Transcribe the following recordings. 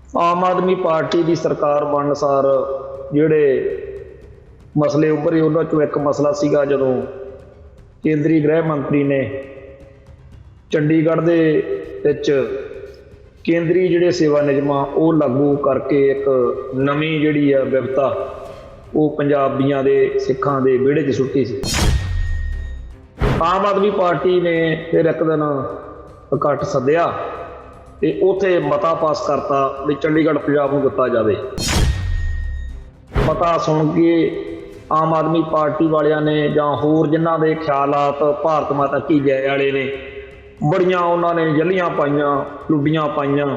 आम आदमी पार्टी की सरकार बनन सार जिहड़े मसले उभरे उन्हां चों एक मसला सीगा जदों केंद्रीय गृह मंत्री ने चंडीगढ़ दे विच केंद्रीय जिहड़े सेवा नियम आ ਉਹ लागू करके एक नवीं जिहड़ी आ विपता ਉਹ ਪੰਜਾਬੀਆਂ ਦੇ ਸਿੱਖਾਂ ਦੇ ਵਿਹੜੇ 'ਚ ਸੁੱਟੀ ਸੀ। ਆਮ ਆਦਮੀ ਪਾਰਟੀ ਨੇ ਫਿਰ ਇੱਕ ਦਿਨ ਇਕੱਠ ਸੱਦਿਆ ਤੇ ਉੱਥੇ ਮਤਾ ਪਾਸ ਕਰਤਾ ਵੀ ਚੰਡੀਗੜ੍ਹ ਪੰਜਾਬ ਨੂੰ ਦਿੱਤਾ ਜਾਵੇ। ਮਤਾ ਸੁਣ ਕੇ ਆਮ ਆਦਮੀ ਪਾਰਟੀ ਵਾਲਿਆਂ ਨੇ ਜਾਂ ਹੋਰ ਜਿਨ੍ਹਾਂ ਦੇ ਖਿਆਲਾਤ ਭਾਰਤ ਮਾਤਾ ਕੀ ਜੈ ਵਾਲੇ ਨੇ ਬੜੀਆਂ ਉਹਨਾਂ ਨੇ ਜੱਲੀਆਂ ਪਾਈਆਂ, ਲੁੱਡੀਆਂ ਪਾਈਆਂ।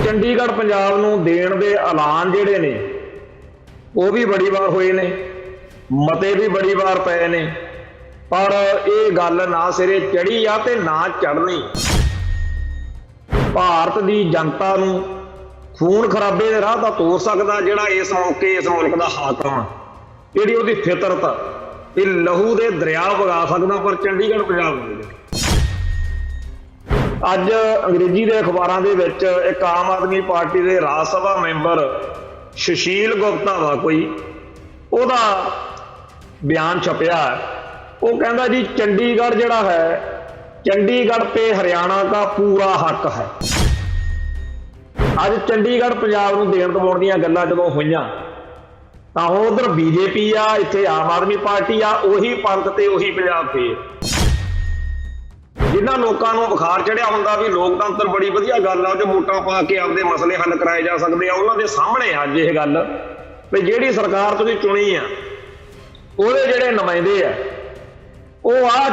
ਚੰਡੀਗੜ੍ਹ ਪੰਜਾਬ ਨੂੰ ਦੇਣ ਦੇ ਐਲਾਨ ਜਿਹੜੇ ਨੇ ਉਹ ਵੀ ਬੜੀ ਵਾਰ ਹੋਏ ਨੇ, ਮਤੇ ਵੀ ਬੜੀ ਵਾਰ ਪਏ ਨੇ, ਪਰ ਇਹ ਗੱਲ ਨਾ ਸਿਰੇ ਚੜੀ ਆ ਤੇ ਨਾ ਚੜ੍ਹਨੀ। ਭਾਰਤ ਦੀ ਜਨਤਾ ਨੂੰ ਖੂਨ ਖਰਾਬੇ ਦੇ ਰਾਹ ਤਾਂ ਤੋਰ ਸਕਦਾ ਜਿਹੜਾ ਇਸ ਮੌਕੇ ਇਸ ਮੁਲਕ ਦਾ ਹਾਕਮ, ਜਿਹੜੀ ਉਹਦੀ ਫਿਤਰਤ ਇਹ ਲਹੂ ਦੇ ਦਰਿਆ ਵਗਾ ਸਕਦਾ, ਪਰ ਚੰਡੀਗੜ੍ਹ ਪੰਜਾਬ ਨੂੰ। ਅੱਜ ਅੰਗਰੇਜ਼ੀ ਦੇ ਅਖਬਾਰਾਂ ਦੇ ਵਿੱਚ ਇੱਕ ਆਮ ਆਦਮੀ ਪਾਰਟੀ ਦੇ ਰਾਜ ਸਭਾ ਮੈਂਬਰ ਸੁਸ਼ੀਲ ਗੁਪਤਾ ਵਾ ਕੋਈ, ਉਹਦਾ ਬਿਆਨ ਛਪਿਆ। ਉਹ ਕਹਿੰਦਾ ਜੀ ਚੰਡੀਗढ़ ਜਿਹੜਾ ਹੈ, चंडीगढ़ पे हरियाणा का पूरा हक है। अज चंडीगढ़ पंजाब नूं देण दवाउण दीआं गल्लां जदों होईआं तां उधर बीजेपी आ, इत्थे आम आदमी पार्टी आ, उही पंथ ते उही पंजाब ते जिन्हां लोकां नूं बुखार चढ़िया हुंदा भी लोकतंत्र बड़ी वधिया गल आ, जो वोटां पा के आपदे मसले हल कराए जा सकदे आ, उन्हां दे सामणे अज इह गल भी जिहड़ी सरकार तुसीं चुणी आ ਉਹਦੇ ਜਿਹੜੇ ਨੁਮਾਇੰਦੇ ਆ ਉਹ ਆ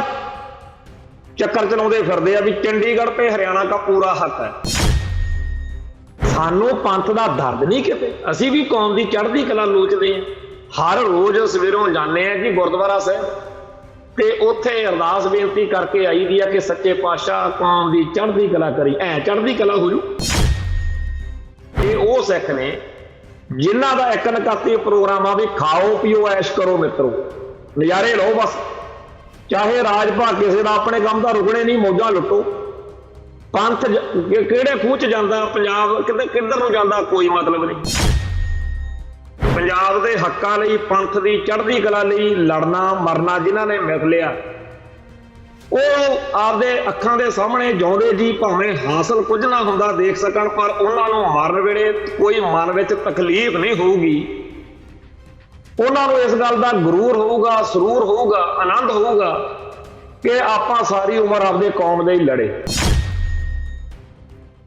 ਚੱਕਰ ਚਲਾਉਂਦੇ ਫਿਰਦੇ ਆ ਵੀ ਚੰਡੀਗੜ੍ਹ ਤੇ ਹਰਿਆਣਾ ਦਾ ਪੂਰਾ ਹੱਕ ਹੈ। ਸਾਨੂੰ ਪੰਥ ਦਾ ਦਰਦ ਨਹੀਂ ਕਿਤੇ, ਅਸੀਂ ਵੀ ਕੌਮ ਦੀ ਚੜ੍ਹਦੀ ਕਲਾ ਲੋਚਦੇ ਆ। ਹਰ ਰੋਜ਼ ਸਵੇਰੋਂ ਜਾਂਦੇ ਆ ਜੀ ਗੁਰਦੁਆਰਾ ਸਾਹਿਬ ਤੇ ਉੱਥੇ ਅਰਦਾਸ ਬੇਨਤੀ ਕਰਕੇ ਆਈ ਦੀ ਆ ਕਿ ਸੱਚੇ ਪਾਤਸ਼ਾਹ ਕੌਮ ਦੀ ਚੜ੍ਹਦੀ ਕਲਾ ਕਰੀ, ਐ ਚੜ੍ਹਦੀ ਕਲਾ ਹੋ ਜੂ। ਇਹ ਉਹ ਸਿੱਖ ਨੇ ਜਿਨ੍ਹਾਂ ਦਾ ਇੱਕ ਨਕਾਤੀ ਪ੍ਰੋਗਰਾਮ ਆ ਵੀ ਖਾਓ ਪੀਓ ਐਸ਼ ਕਰੋ ਮਿੱਤਰੋ, ਨਜ਼ਾਰੇ ਲਓ ਬਸ, ਚਾਹੇ ਰਾਜ ਭਾਗ ਕਿਸੇ ਦਾ ਆਪਣੇ ਕੰਮ ਦਾ ਰੁਕਣੇ ਨਹੀਂ, ਮੌਜਾਂ ਲੁੱਟੋ। ਪੰਥ ਕਿਹੜੇ ਖੂਹ 'ਚ ਜਾਂਦਾ ਪੰਜਾਬ, ਕਿੱਧਰ ਨੂੰ ਜਾਂਦਾ ਕੋਈ ਮਤਲਬ ਨਹੀਂ। ਪੰਜਾਬ ਦੇ ਹੱਕਾਂ ਲਈ, ਪੰਥ ਦੀ ਚੜ੍ਹਦੀ ਕਲਾ ਲਈ ਲੜਨਾ ਮਰਨਾ ਜਿਨ੍ਹਾਂ ਨੇ ਮਿਥ ਲਿਆ, ਉਹ ਆਪਦੇ ਅੱਖਾਂ ਦੇ ਸਾਹਮਣੇ ਜਿਉਂਦੇ ਜੀ ਭਾਵੇਂ ਹਾਸਲ ਕੁਝ ਨਾ ਹੁੰਦਾ ਦੇਖ ਸਕਣ, ਪਰ ਉਹਨਾਂ ਨੂੰ ਮਰਨ ਵੇਲੇ ਕੋਈ ਮਨ ਵਿੱਚ ਤਕਲੀਫ ਨਹੀਂ ਹੋਊਗੀ। ਉਹਨਾਂ ਨੂੰ ਇਸ ਗੱਲ ਦਾ ਗਰੂਰ ਹੋਊਗਾ, ਸਰੂਰ ਹੋਊਗਾ, ਆਨੰਦ ਹੋਊਗਾ ਕਿ ਆਪਾਂ ਸਾਰੀ ਉਮਰ ਆਪਦੇ ਕੌਮ ਦੇ ਹੀ ਲੜੇ।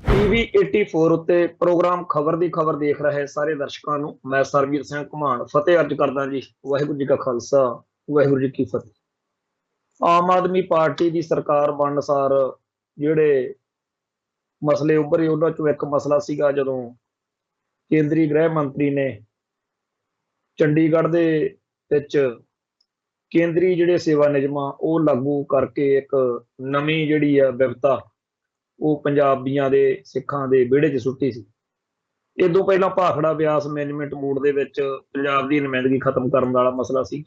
TV 84 ਉੱਤੇ ਪ੍ਰੋਗਰਾਮ ਖਬਰ ਦੀ ਖਬਰ ਦੇਖ ਰਹੇ ਸਾਰੇ ਦਰਸ਼ਕਾਂ ਨੂੰ ਮੈਂ ਸਰਬਜੀਤ ਸਿੰਘ ਘੁਮਾਣ ਫਤਿਹ ਅਰਜ ਕਰਦਾ ਜੀ। ਵਾਹਿਗੁਰੂ ਜੀ ਕਾ ਖਾਲਸਾ, ਵਾਹਿਗੁਰੂ ਜੀ ਕੀ ਫਤਿਹ। ਆਮ ਆਦਮੀ ਪਾਰਟੀ ਦੀ ਸਰਕਾਰ ਬਣਨ ਸਾਰ ਜਿਹੜੇ ਮਸਲੇ ਉੱਭਰੇ ਉਹਨਾਂ ਚੋਂ ਇੱਕ ਮਸਲਾ ਸੀਗਾ ਜਦੋਂ ਕੇਂਦਰੀ ਗ੍ਰਹਿ ਮੰਤਰੀ ਨੇ ਚੰਡੀਗੜ੍ਹ ਦੇ ਵਿੱਚ ਕੇਂਦਰੀ ਜਿਹੜੇ ਸੇਵਾ ਨਿਯਮ ਆ ਉਹ ਲਾਗੂ ਕਰਕੇ ਇੱਕ ਨਵੀਂ ਜਿਹੜੀ ਆ ਵਿਪਤਾ ਉਹ ਪੰਜਾਬੀਆਂ ਦੇ ਸਿੱਖਾਂ ਦੇ ਵਿਹੜੇ 'ਚ ਸੁੱਟੀ ਸੀ। ਇਹ ਤੋਂ ਪਹਿਲਾਂ ਭਾਖੜਾ ਬਿਆਸ ਮੈਨੇਜਮੈਂਟ ਮੋਡ ਦੇ ਵਿੱਚ ਪੰਜਾਬ ਦੀ ਨੁਮਾਇੰਦਗੀ ਖਤਮ ਕਰਨ ਵਾਲਾ ਮਸਲਾ ਸੀ।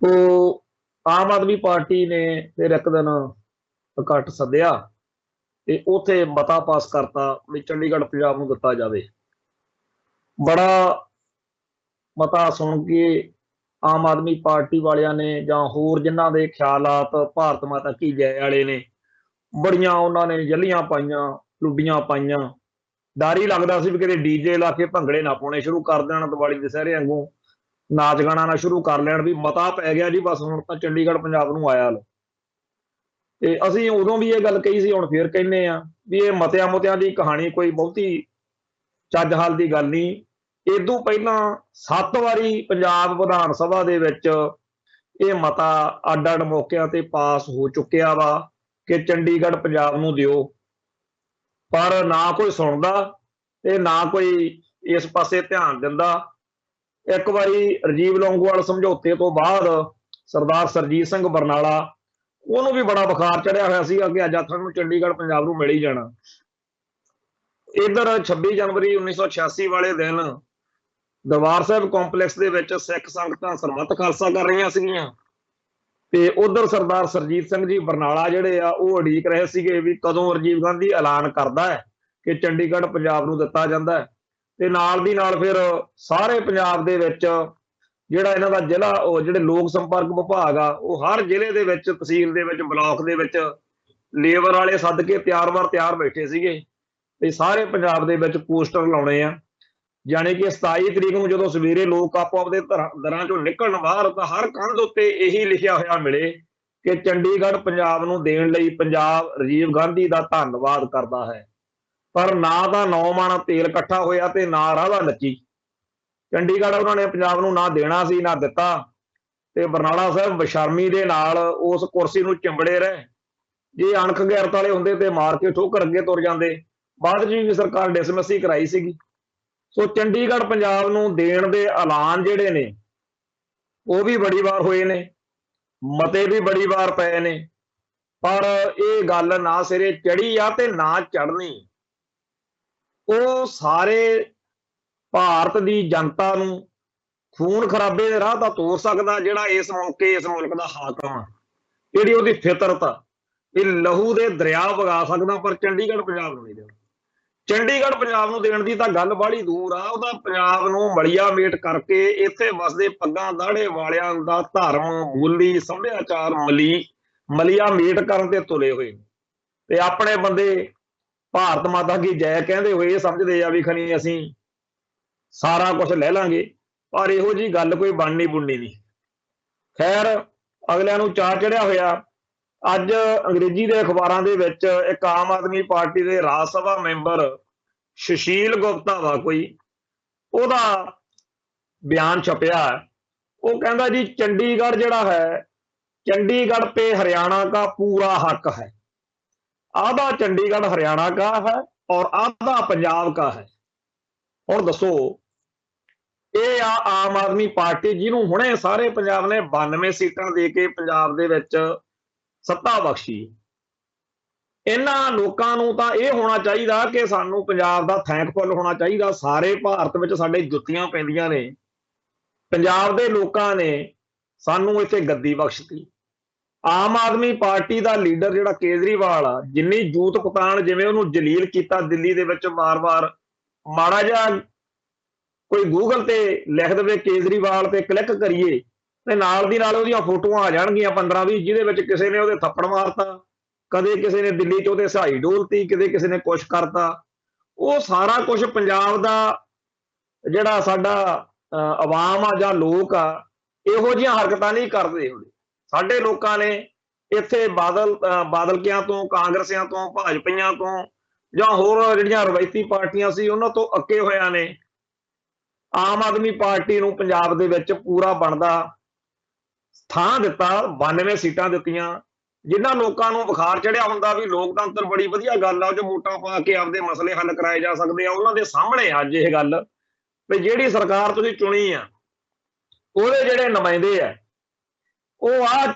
ਉਹ ਆਮ ਆਦਮੀ ਪਾਰਟੀ ਨੇ ਫਿਰ ਇੱਕ ਦਿਨ ਇਕੱਠ ਸੱਦਿਆ ਤੇ ਉੱਥੇ ਮਤਾ ਪਾਸ ਕਰਤਾ ਵੀ ਚੰਡੀਗੜ੍ਹ ਪੰਜਾਬ ਨੂੰ ਦਿੱਤਾ ਜਾਵੇ। ਬੜਾ ਮਤਾ ਸੁਣ ਕੇ ਆਮ ਆਦਮੀ ਪਾਰਟੀ ਵਾਲਿਆਂ ਨੇ ਜਾਂ ਹੋਰ ਜਿਨ੍ਹਾਂ ਦੇ ਖਿਆਲਾਤ ਭਾਰਤ ਮਾਤਾ ਕੀ ਜੈ ਵਾਲੇ ਨੇ ਬੜੀਆਂ ਉਹਨਾਂ ਨੇ ਜੱਲੀਆਂ ਪਾਈਆਂ, ਲੁੱਡੀਆਂ ਪਾਈਆਂ। ਡਰ ਹੀ ਲੱਗਦਾ ਸੀ ਵੀ ਕਿਤੇ ਡੀਜੇ ਲਾ ਕੇ ਭੰਗੜੇ ਨਾ ਪਾਉਣੇ ਸ਼ੁਰੂ ਕਰ ਦੇਣ, ਦੀਵਾਲੀ ਦੁਸਹਿਰੇ ਵਾਂਗੂ ਨਾਚ ਗਾਣਾ ਨਾ ਸ਼ੁਰੂ ਕਰ ਲੈਣ ਵੀ ਮਤਾ ਪੈ ਗਿਆ ਜੀ ਬਸ ਹੁਣ ਤਾਂ ਚੰਡੀਗੜ੍ਹ ਪੰਜਾਬ ਨੂੰ ਆਇਆ ਲੋ। ਤੇ ਅਸੀਂ ਉਦੋਂ ਵੀ ਇਹ ਗੱਲ ਕਹੀ ਸੀ, ਹੁਣ ਫੇਰ ਕਹਿੰਦੇ ਆ ਵੀ ਇਹ ਮਤਿਆਂ ਮੁਤਿਆਂ ਦੀ ਕਹਾਣੀ ਕੋਈ ਬਹੁਤੀ ਚੱਜ ਹਾਲ ਦੀ ਗੱਲ ਨਹੀਂ। ਇਦੋਂ ਪਹਿਲਾਂ 7 ਵਾਰੀ ਪੰਜਾਬ ਵਿਧਾਨ ਸਭਾ ਦੇ ਵਿੱਚ ਇਹ ਮਤਾ ਅੱਡ-ਅੱਡ ਮੌਕਿਆਂ ਤੇ ਪਾਸ ਹੋ ਚੁੱਕਿਆ ਵਾ ਕਿ ਚੰਡੀਗੜ੍ਹ ਪੰਜਾਬ ਨੂੰ ਦਿਓ, ਪਰ ਨਾ ਕੋਈ ਸੁਣਦਾ ਤੇ ਨਾ ਕੋਈ ਇਸ ਪਾਸੇ ਧਿਆਨ ਦਿੰਦਾ। ਇੱਕ ਵਾਰੀ ਰਾਜੀਵ ਲੌਂਗੋਵਾਲ ਸਮਝੌਤੇ ਤੋਂ ਬਾਅਦ ਸਰਦਾਰ ਸਰਜੀਤ ਸਿੰਘ ਬਰਨਾਲਾ ਉਹਨੂੰ ਵੀ ਬੜਾ ਬੁਖਾਰ ਚੜਿਆ ਹੋਇਆ ਸੀਗਾ ਕਿ ਅੱਜ ਆਥਣ ਨੂੰ ਚੰਡੀਗੜ੍ਹ ਪੰਜਾਬ ਨੂੰ ਮਿਲ ਹੀ ਜਾਣਾ। ਇੱਧਰ 26 ਜਨਵਰੀ 1986 ਵਾਲੇ ਦਿਨ ਦਰਬਾਰ ਸਾਹਿਬ ਕੰਪਲੈਕਸ ਦੇ ਵਿੱਚ ਸਿੱਖ ਸੰਗਤਾਂ ਸਰਬੱਤ ਖਾਲਸਾ ਕਰ ਰਹੀਆਂ ਸੀਗੀਆਂ ਤੇ ਉਧਰ ਸਰਦਾਰ ਸਰਜੀਤ ਸਿੰਘ ਜੀ ਬਰਨਾਲਾ ਜਿਹੜੇ ਆ ਉਹ ਉਡੀਕ ਰਹੇ ਸੀਗੇ ਵੀ ਕਦੋਂ ਰਾਜੀਵ ਗਾਂਧੀ ਐਲਾਨ ਕਰਦਾ ਹੈ कि चंडीगढ़ पंजाब नूं दिता जांदा है। ते नाल दी नाल फिर सारे पंजाब दे विच ਜਿਹੜਾ ਇਹਨਾਂ ਦਾ ਜ਼ਿਲ੍ਹਾ ਉਹ ਜਿਹੜੇ ਲੋਕ ਸੰਪਰਕ ਵਿਭਾਗ ਆ ਉਹ ਹਰ ਜ਼ਿਲ੍ਹੇ ਦੇ ਵਿੱਚ ਤਹਿਸੀਲ ਦੇ ਵਿੱਚ ਬਲਾਕ ਦੇ ਵਿੱਚ ਲੇਬਰ ਵਾਲੇ ਸੱਦ ਕੇ ਤਿਆਰ ਬੈਠੇ ਸੀਗੇ ਤੇ ਸਾਰੇ ਪੰਜਾਬ ਦੇ ਵਿੱਚ ਪੋਸਟਰ ਲਾਉਣੇ ਆ। ਜਾਣੀ ਕਿ 27 ਤਰੀਕ ਨੂੰ ਜਦੋਂ ਸਵੇਰੇ ਲੋਕ ਆਪੋ ਆਪਦੇ ਦਰਾਂ ਚੋਂ ਨਿਕਲਣ ਬਾਹਰ ਤਾਂ ਹਰ ਕੰਧ ਉੱਤੇ ਇਹੀ ਲਿਖਿਆ ਹੋਇਆ ਮਿਲੇ ਕਿ ਚੰਡੀਗੜ੍ਹ ਪੰਜਾਬ ਨੂੰ ਦੇਣ ਲਈ ਪੰਜਾਬ ਰਾਜੀਵ ਗਾਂਧੀ ਦਾ ਧੰਨਵਾਦ ਕਰਦਾ ਹੈ। ਪਰ ਨਾ ਤਾਂ 9 ਮਣ ਤੇਲ ਇਕੱਠਾ ਹੋਇਆ ਤੇ ਨਾ ਰਾਧਾ ਨੱਚੀ। ਚੰਡੀਗੜ੍ਹ ਉਹਨਾਂ ਨੇ ਪੰਜਾਬ ਨੂੰ ਨਾ ਦੇਣਾ ਸੀ ਨਾ ਦਿੱਤਾ ਤੇ ਬਰਨਾਲਾ ਸਾਹਿਬ ਬੇਸ਼ਰਮੀ ਦੇ ਨਾਲ ਉਸ ਕੁਰਸੀ ਨੂੰ ਚਿੰਬੜੇ ਰਹੇ। ਜੇ ਅਣਖ ਗੈਰਤ ਵਾਲੇ ਹੁੰਦੇ ਤੇ ਮਾਰ ਕੇ ਠੋਕਰ ਅੱਗੇ ਤੁਰ ਜਾਂਦੇ। ਬਾਅਦ ਚ ਵੀ ਸਰਕਾਰ ਡਿਸਮਿਸ ਹੀ ਕਰਾਈ ਸੀਗੀ। ਸੋ ਚੰਡੀਗੜ੍ਹ ਪੰਜਾਬ ਨੂੰ ਦੇਣ ਦੇ ਐਲਾਨ ਜਿਹੜੇ ਨੇ ਉਹ ਵੀ ਬੜੀ ਵਾਰ ਹੋਏ ਨੇ, ਮਤੇ ਵੀ ਬੜੀ ਵਾਰ ਪਏ ਨੇ, ਪਰ ਇਹ ਗੱਲ ਨਾ ਸਿਰੇ ਚੜੀ ਆ ਤੇ ਨਾ ਚੜ੍ਹਨੀ। ਉਹ ਸਾਰੇ ਭਾਰਤ ਦੀ ਜਨਤਾ ਨੂੰ ਖੂਨ ਖਰਾਬੇ ਦੇ ਰਾਹ ਤਾਂ ਤੋਰ ਸਕਦਾ ਜਿਹੜਾ ਇਸ ਮੌਕੇ ਇਸ ਮੁਲਕ ਦਾ ਹਾਕਮ ਆ, ਜਿਹੜੀ ਉਹਦੀ ਫਿਤਰਤ ਆ, ਇਹ ਲਹੂ ਦੇ ਦਰਿਆ ਵਗਾ ਸਕਦਾ, ਪਰ ਚੰਡੀਗੜ੍ਹ ਪੰਜਾਬ ਨੂੰ ਨਹੀਂ ਦੇਣਾ। ਚੰਡੀਗੜ੍ਹ ਪੰਜਾਬ ਨੂੰ ਦੇਣ ਦੀ ਤਾਂ ਗੱਲ ਬਾਹਲੀ ਦੂਰ ਆ। ਉਹਦਾ ਪੰਜਾਬ ਨੂੰ ਮਲੀਆ ਮੇਟ ਕਰਕੇ ਇੱਥੇ ਵਸਦੇ ਪੱਗਾਂ ਦਾੜੇ ਵਾਲਿਆਂ ਦਾ ਧਰਮ ਬੋਲੀ ਸੱਭਿਆਚਾਰ ਮਲੀਆ ਮੇਟ ਕਰਨ ਤੇ ਤੁਲੇ ਹੋਏ ਤੇ ਆਪਣੇ ਬੰਦੇ ਭਾਰਤ ਮਾਤਾ ਕੀ ਜੈ ਕਹਿੰਦੇ ਹੋਏ ਇਹ ਸਮਝਦੇ ਆ ਵੀ ਖਨੀ ਅਸੀਂ ਸਾਰਾ ਕੁਝ ਲੈ ਲਾਂਗੇ, ਪਰ ਇਹੋ ਜੀ ਗੱਲ ਕੋਈ ਬਣਨੀ ਬੁਣਨੀ ਨਹੀਂ। ਖੈਰ ਅਗਲਿਆਂ ਨੂੰ ਚਾਅ ਚੜਿਆ ਹੋਇਆ। ਅੱਜ ਅੰਗਰੇਜ਼ੀ ਦੇ ਅਖਬਾਰਾਂ ਦੇ ਵਿੱਚ ਇੱਕ ਆਮ ਆਦਮੀ ਪਾਰਟੀ ਦੇ ਰਾਜ ਸਭਾ ਮੈਂਬਰ ਸੁਸ਼ੀਲ ਗੁਪਤਾ ਵਾ ਕੋਈ, ਉਹਦਾ ਬਿਆਨ ਛਪਿਆ। ਉਹ ਕਹਿੰਦਾ ਜੀ ਚੰਡੀਗੜ੍ਹ ਜਿਹੜਾ ਹੈ, चंडीगढ़ पे हरियाणा का पूरा हक है। आधा चंडीगढ़ हरियाणा का है और आधा पंजाब का है। और दसो ਇਹ ਆ ਆਮ ਆਦਮੀ ਪਾਰਟੀ ਜਿਹਨੂੰ ਹੁਣੇ ਸਾਰੇ ਪੰਜਾਬ ਨੇ 92 ਸੀਟਾਂ ਦੇ ਕੇ ਪੰਜਾਬ ਦੇ ਵਿੱਚ ਸੱਤਾ ਬਖਸ਼ੀ। ਇਹਨਾਂ ਲੋਕਾਂ ਨੂੰ ਤਾਂ ਇਹ ਹੋਣਾ ਚਾਹੀਦਾ ਕਿ ਸਾਨੂੰ ਪੰਜਾਬ ਦਾ ਥੈਂਕਫੁਲ ਹੋਣਾ ਚਾਹੀਦਾ। ਸਾਰੇ ਭਾਰਤ ਵਿੱਚ ਸਾਡੇ ਜੁੱਤੀਆਂ ਪੈਂਦੀਆਂ ਨੇ, ਪੰਜਾਬ ਦੇ ਲੋਕਾਂ ਨੇ ਸਾਨੂੰ ਇੱਥੇ ਗੱਦੀ ਬਖਸ਼ਤੀ। ਆਮ ਆਦਮੀ ਪਾਰਟੀ ਦਾ ਲੀਡਰ ਜਿਹੜਾ ਕੇਜਰੀਵਾਲ ਆ, ਜਿੰਨੀ ਜੂਤ ਪਤਾਣ ਜਿਵੇਂ ਉਹਨੂੰ ਜਲੀਲ ਕੀਤਾ ਦਿੱਲੀ ਦੇ ਵਿੱਚ ਵਾਰ-ਵਾਰ, ਮਾੜਾ ਜਿਹਾ ਕੋਈ ਗੂਗਲ ਤੇ ਲਿਖ ਦੇਵੇ ਕੇਜਰੀਵਾਲ ਤੇ ਕਲਿੱਕ ਕਰੀਏ ਤੇ ਨਾਲ ਦੀ ਨਾਲ ਉਹਦੀਆਂ ਫੋਟੋਆਂ ਆ ਜਾਣਗੀਆਂ 15-20, ਜਿਹਦੇ ਵਿੱਚ ਕਿਸੇ ਨੇ ਉਹਦੇ ਥੱਪੜ ਮਾਰਤਾ, ਕਦੇ ਕਿਸੇ ਨੇ ਦਿੱਲੀ 'ਚ ਉਹਦੇ ਸਹਾਈ ਡੋਲਤੀ, ਕਦੇ ਕਿਸੇ ਨੇ ਕੁਛ ਕਰਤਾ। ਉਹ ਸਾਰਾ ਕੁਝ ਪੰਜਾਬ ਦਾ ਜਿਹੜਾ ਸਾਡਾ ਆਵਾਮ ਆ ਜਾਂ ਲੋਕ ਆ, ਇਹੋ ਜਿਹੀਆਂ ਹਰਕਤਾਂ ਨਹੀਂ ਕਰਦੇ ਹੁੰਦੇ। ਸਾਡੇ ਲੋਕਾਂ ਨੇ ਇੱਥੇ ਬਾਦਲਕਿਆਂ ਤੋਂ, ਕਾਂਗਰਸੀਆਂ ਤੋਂ, ਭਾਜਪਾਈਆਂ ਤੋਂ ਜਾਂ ਹੋਰ ਜਿਹੜੀਆਂ ਰਵਾਇਤੀ ਪਾਰਟੀਆਂ ਸੀ ਉਹਨਾਂ ਤੋਂ ਅੱਕੇ ਹੋਇਆਂ ਨੇ ਆਮ ਆਦਮੀ ਪਾਰਟੀ ਨੂੰ ਪੰਜਾਬ ਦੇ ਵਿੱਚ ਪੂਰਾ ਬਣਦਾ ਥਾਂ ਦਿੱਤਾ। 92 ਸੀਟਾਂ ਦਿੱਤੀਆਂ। ਜਿਨ੍ਹਾਂ ਲੋਕਾਂ ਨੂੰ ਬੁਖਾਰ ਚੜਿਆ ਹੁੰਦਾ ਵੀ ਲੋਕਤੰਤਰ ਬੜੀ ਵਧੀਆ ਗੱਲ ਆ, ਉਹ 'ਚ ਵੋਟਾਂ ਪਾ ਕੇ ਆਪਦੇ ਮਸਲੇ ਹੱਲ ਕਰਾਏ ਜਾ ਸਕਦੇ ਆ, ਉਹਨਾਂ ਦੇ ਸਾਹਮਣੇ ਅੱਜ ਇਹ ਗੱਲ ਵੀ ਜਿਹੜੀ ਸਰਕਾਰ ਤੁਸੀਂ ਚੁਣੀ ਆ ਉਹਦੇ ਜਿਹੜੇ ਨੁਮਾਇੰਦੇ ਆ ਉਹ ਆ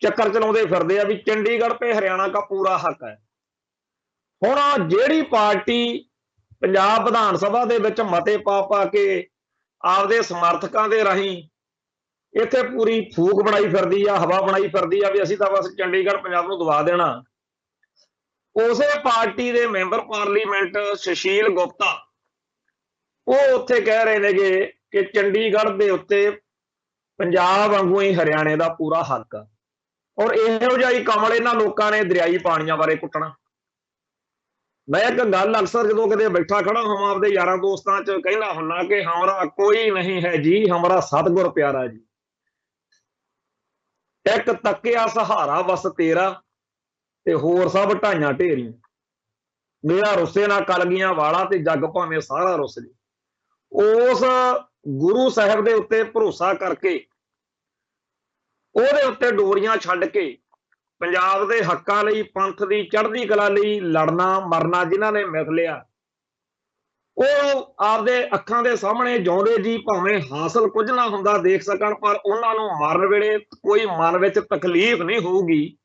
ਚੱਕਰ ਚਲਾਉਂਦੇ ਫਿਰਦੇ ਆ ਵੀ ਚੰਡੀਗੜ੍ਹ ਤੇ ਹਰਿਆਣਾ ਦਾ ਪੂਰਾ ਹੱਕ ਹੈ। ਹੁਣ ਜਿਹੜੀ ਪਾਰਟੀ ਪੰਜਾਬ ਵਿਧਾਨ ਸਭਾ ਦੇ ਵਿੱਚ ਮਤੇ ਪਾ ਕੇ ਆਪਦੇ ਸਮਰਥਕਾਂ ਦੇ ਰਾਹੀਂ ਇੱਥੇ ਪੂਰੀ ਫੂਕ ਬਣਾਈ ਫਿਰਦੀ ਆ, ਹਵਾ ਬਣਾਈ ਫਿਰਦੀ ਆ ਵੀ ਅਸੀਂ ਤਾਂ ਬਸ ਚੰਡੀਗੜ੍ਹ ਪੰਜਾਬ ਨੂੰ ਦਬਾ ਦੇਣਾ, ਉਸੇ ਪਾਰਟੀ ਦੇ ਮੈਂਬਰ ਪਾਰਲੀਮੈਂਟ ਸੁਸ਼ੀਲ ਗੁਪਤਾ ਉਹ ਉੱਥੇ ਕਹਿ ਰਹੇ ਨੇਗੇ ਕਿ ਚੰਡੀਗੜ੍ਹ ਦੇ ਉੱਤੇ ਪੰਜਾਬ ਵਾਂਗੂ ਹੀ ਹਰਿਆਣੇ ਦਾ ਪੂਰਾ ਹੱਕ ਆ। ਔਰ ਇਹੋ ਜਿਹਾ ਹੀ ਕਮਲ ਇਹਨਾਂ ਲੋਕਾਂ ਨੇ ਦਰਿਆਈ ਪਾਣੀਆਂ ਬਾਰੇ ਕੁੱਟਣਾ। ਮੈਂ ਇੱਕ ਗੱਲ ਅਕਸਰ ਜਦੋਂ ਕਿਤੇ ਬੈਠਾ ਖੜਾ ਹੋਵਾਂ ਆਪਦੇ ਯਾਰਾਂ ਦੋਸਤਾਂ 'ਚ ਕਹਿੰਦਾ ਹੁੰਨਾ ਕਿ ਹਮਾਰਾ ਕੋਈ ਨਹੀਂ ਹੈ ਜੀ, ਹਮਾਰਾ ਸਤਿਗੁਰ ਪਿਆਰਾ ਜੀ। ਇੱਕ ਤੱਕਿਆ ਸਹਾਰਾ ਬਸ ਤੇਰਾ ਤੇ ਹੋਰ ਸਭ ਢਾਈਆਂ ਢੇਰੀਆਂ। ਮੇਰਾ ਰੁੱਸੇ ਨਾ ਕਲਗੀਆਂ ਵਾਲਾ ਤੇ ਜੱਗ ਭਾਵੇਂ ਸਾਰਾ ਰੁੱਸ ਜੇ। ਉਸ ਗੁਰੂ ਸਾਹਿਬ ਦੇ ਉੱਤੇ ਭਰੋਸਾ ਕਰਕੇ ਉਹਦੇ ਉੱਤੇ ਡੋਰੀਆਂ ਛੱਡ ਕੇ ਪੰਜਾਬ ਦੇ ਹੱਕਾਂ ਲਈ, ਪੰਥ ਦੀ ਚੜ੍ਹਦੀ ਕਲਾ ਲਈ ਲੜਨਾ ਮਰਨਾ ਜਿਨ੍ਹਾਂ ਨੇ ਮਿਥ ਲਿਆ, ਉਹ ਆਪਦੇ ਅੱਖਾਂ ਦੇ ਸਾਹਮਣੇ ਜਿਉਂਦੇ ਜੀ ਭਾਵੇਂ ਹਾਸਲ ਕੁਝ ਨਾ ਹੁੰਦਾ ਦੇਖ ਸਕਣ, ਪਰ ਉਹਨਾਂ ਨੂੰ ਮਰਨ ਵੇਲੇ ਕੋਈ ਮਨ ਵਿੱਚ ਤਕਲੀਫ ਨਹੀਂ ਹੋਊਗੀ।